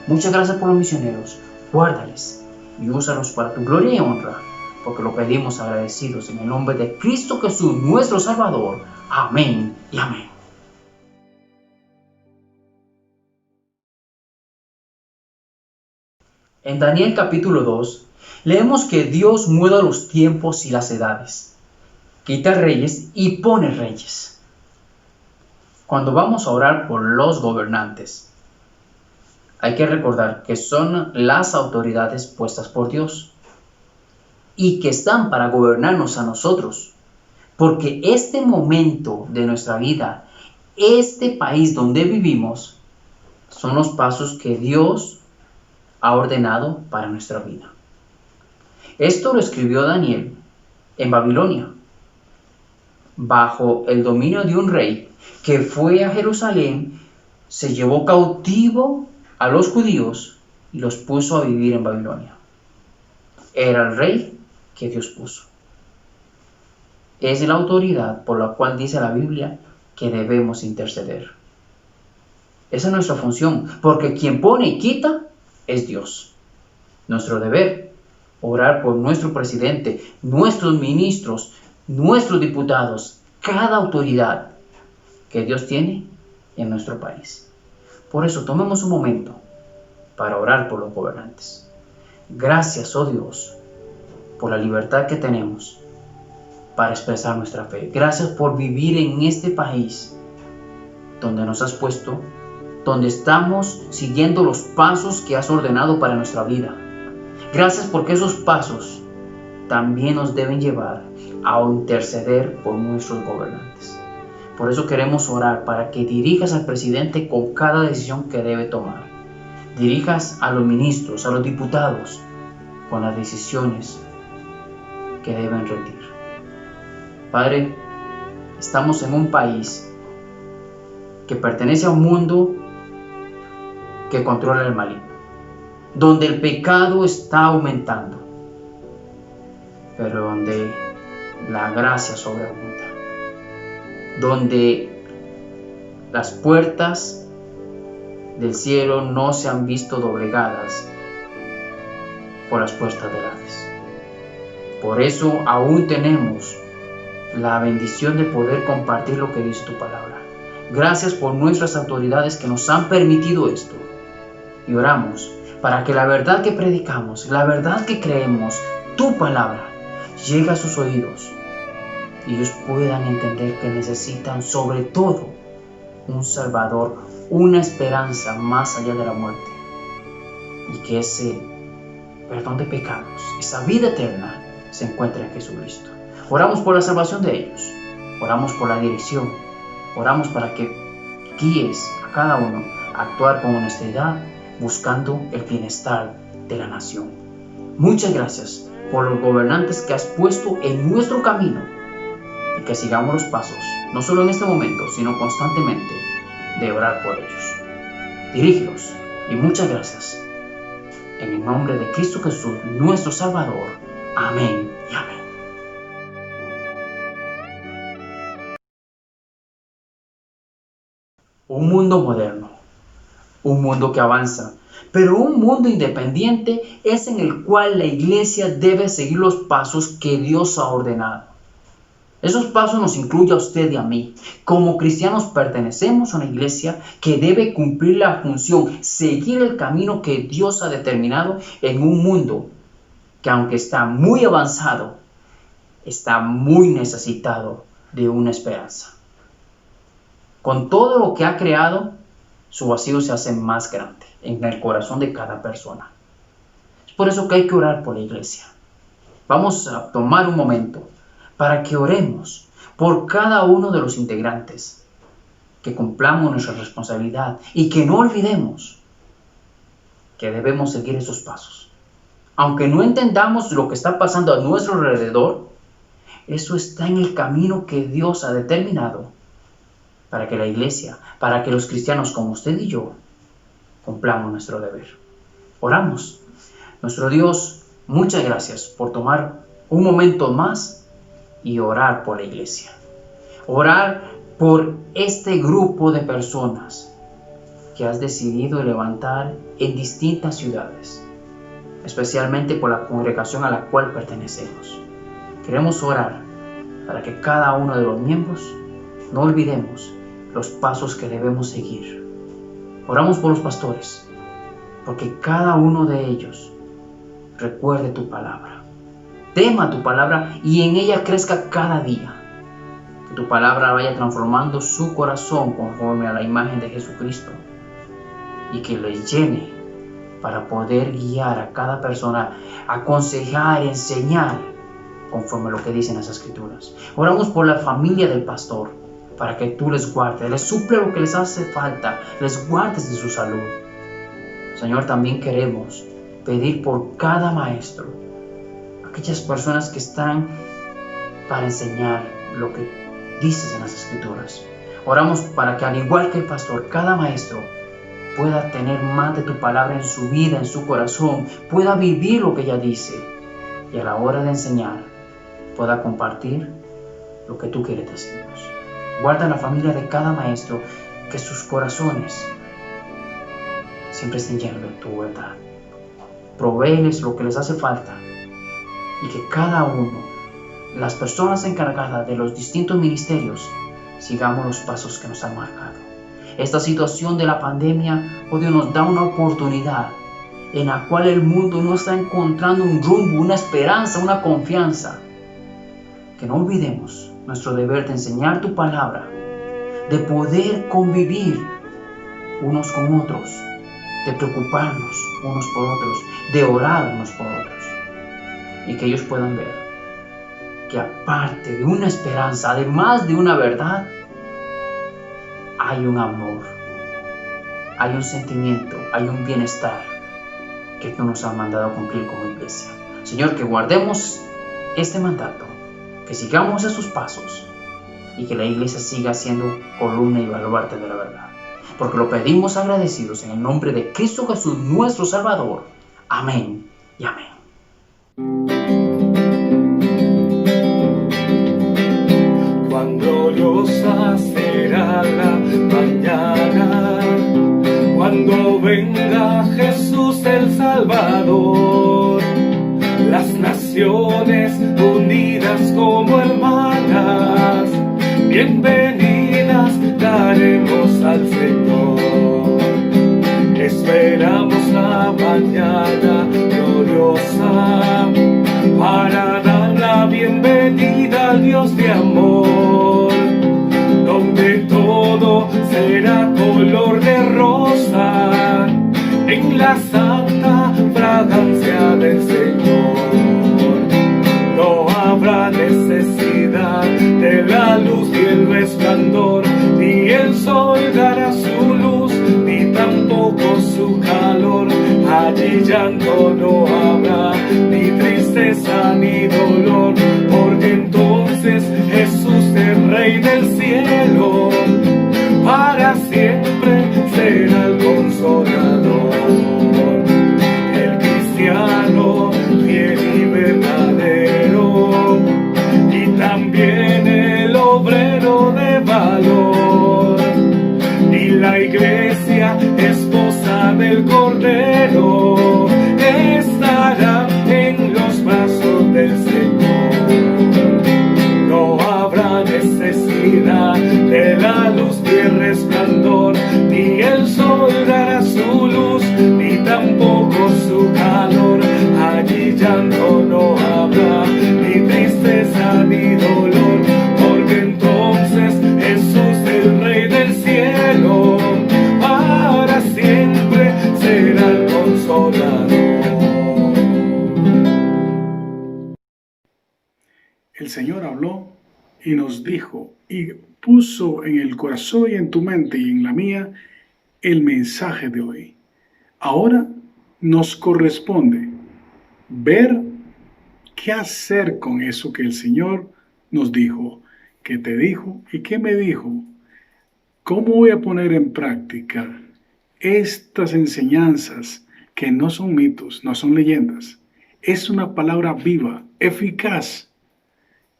Muchas gracias por los misioneros. Guárdales y úsalos para tu gloria y honra, porque lo pedimos agradecidos en el nombre de Cristo Jesús, nuestro Salvador. Amén y amén. En Daniel capítulo 2 leemos que Dios muda los tiempos y las edades, quita reyes y pone reyes. Cuando vamos a orar por los gobernantes, hay que recordar que son las autoridades puestas por Dios y que están para gobernarnos a nosotros, porque este momento de nuestra vida, este país donde vivimos, son los pasos que Dios ha ordenado para nuestra vida. Esto lo escribió Daniel en Babilonia, bajo el dominio de un rey que fue a Jerusalén, se llevó cautivo a los judíos y los puso a vivir en Babilonia. Era el rey que Dios puso. Es la autoridad por la cual dice la Biblia que debemos interceder. Esa es nuestra función, porque quien pone y quita es Dios. Nuestro deber, orar por nuestro presidente, nuestros ministros, nuestros diputados, cada autoridad que Dios tiene en nuestro país. Por eso tomemos un momento para orar por los gobernantes. Gracias, oh Dios, por la libertad que tenemos para expresar nuestra fe. Gracias por vivir en este país donde nos has puesto, donde estamos siguiendo los pasos que has ordenado para nuestra vida. Gracias porque esos pasos también nos deben llevar a interceder por nuestros gobernantes. Por eso queremos orar para que dirijas al presidente con cada decisión que debe tomar. Dirijas a los ministros, a los diputados, con las decisiones que deben rendir. Padre, estamos en un país que pertenece a un mundo que controla el maligno, donde el pecado está aumentando, pero donde la gracia sobreabunda, donde las puertas del cielo no se han visto doblegadas por las puertas del Hades. Por eso aún tenemos la bendición de poder compartir lo que dice tu palabra. Gracias por nuestras autoridades que nos han permitido esto. Y oramos para que la verdad que predicamos, la verdad que creemos, tu palabra, llegue a sus oídos y ellos puedan entender que necesitan sobre todo un Salvador, una esperanza más allá de la muerte, y que ese perdón de pecados, esa vida eterna se encuentra en Jesucristo. Oramos por la salvación de ellos, oramos por la dirección, oramos para que guíes a cada uno a actuar con honestidad, buscando el bienestar de la nación. Muchas gracias por los gobernantes que has puesto en nuestro camino, y que sigamos los pasos, no solo en este momento, sino constantemente, de orar por ellos. Dirígelos, y muchas gracias. En el nombre de Cristo Jesús, nuestro Salvador. Amén y amén. Un mundo moderno, un mundo que avanza, pero un mundo independiente es en el cual la iglesia debe seguir los pasos que Dios ha ordenado. Esos pasos nos incluyen a usted y a mí. Como cristianos pertenecemos a una iglesia que debe cumplir la función, seguir el camino que Dios ha determinado en un mundo que, aunque está muy avanzado, está muy necesitado de una esperanza. Con todo lo que ha creado, su vacío se hace más grande en el corazón de cada persona. Es por eso que hay que orar por la iglesia. Vamos a tomar un momento para que oremos por cada uno de los integrantes, que cumplamos nuestra responsabilidad y que no olvidemos que debemos seguir esos pasos. Aunque no entendamos lo que está pasando a nuestro alrededor, eso está en el camino que Dios ha determinado para que la iglesia, para que los cristianos como usted y yo, cumplamos nuestro deber. Oramos. Nuestro Dios, muchas gracias por tomar un momento más y orar por la iglesia. Orar por este grupo de personas que has decidido levantar en distintas ciudades, especialmente por la congregación a la cual pertenecemos. Queremos orar para que cada uno de los miembros no olvidemos los pasos que debemos seguir. Oramos por los pastores, porque cada uno de ellos recuerde tu palabra, tema tu palabra y en ella crezca cada día. Que tu palabra vaya transformando su corazón conforme a la imagen de Jesucristo y que les llene para poder guiar a cada persona, aconsejar, enseñar conforme a lo que dicen las Escrituras. Oramos por la familia del pastor para que tú les guardes, les suple lo que les hace falta, les guardes de su salud. Señor, también queremos pedir por cada maestro, aquellas personas que están para enseñar lo que dices en las Escrituras. Oramos para que, al igual que el pastor, cada maestro pueda tener más de tu palabra en su vida, en su corazón, pueda vivir lo que ella dice y a la hora de enseñar pueda compartir lo que tú quieres decirnos. Guarda la familia de cada maestro, que sus corazones siempre estén llenos de tu verdad. Provéeles lo que les hace falta y que cada uno, las personas encargadas de los distintos ministerios, sigamos los pasos que nos han marcado. Esta situación de la pandemia, oh Dios, nos da una oportunidad en la cual el mundo no está encontrando un rumbo, una esperanza, una confianza. Que no olvidemos nuestro deber de enseñar tu palabra, de poder convivir unos con otros, de preocuparnos unos por otros, de orar unos por otros, y que ellos puedan ver que aparte de una esperanza, además de una verdad, hay un amor, hay un sentimiento, hay un bienestar que tú nos has mandado a cumplir como iglesia. Señor, que guardemos este mandato, que sigamos esos pasos y que la iglesia siga siendo columna y baluarte de la verdad. Porque lo pedimos agradecidos en el nombre de Cristo Jesús, nuestro Salvador. Amén y amén. Cuán gloriosa será la mañana, cuando venga Jesús el Salvador. Las naciones unidas como hermanas, bienvenidas daremos al Señor. Es esperamos la mañana gloriosa para dar la bienvenida al Dios de amor, donde todo será color de rosa en la santa fragancia del Señor. No habrá necesidad de la luz y el resplandor, ni el sol dará su luz, ni tampoco su calor. Allí llanto no habrá, ni tristeza ni dolor, porque entonces Jesús, el Rey del cielo, para siempre será el consolador. El cristiano fiel y verdadero, y también el obrero de valor, y la iglesia, esposa del Cordero, estará en los brazos del Señor. No habrá necesidad de la luz ni el resplandor, ni el sol dará su luz, ni tampoco su calor. Allí llanto no habrá, ni tristeza ni dolor, porque entonces Jesús, el Rey del cielo, para siempre será el consolador. El Señor habló y nos dijo y puso en el corazón y en tu mente y en la mía el mensaje de hoy. Ahora nos corresponde ver qué hacer con eso que el Señor nos dijo, que te dijo y que me dijo. ¿Cómo voy a poner en práctica estas enseñanzas que no son mitos, no son leyendas? Es una palabra viva, eficaz,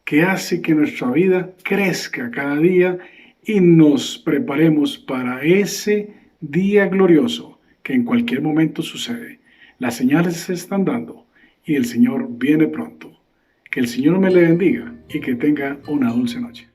que hace que nuestra vida crezca cada día y nos preparemos para ese día glorioso que en cualquier momento sucede. Las señales se están dando y el Señor viene pronto. Que el Señor me le bendiga y que tenga una dulce noche.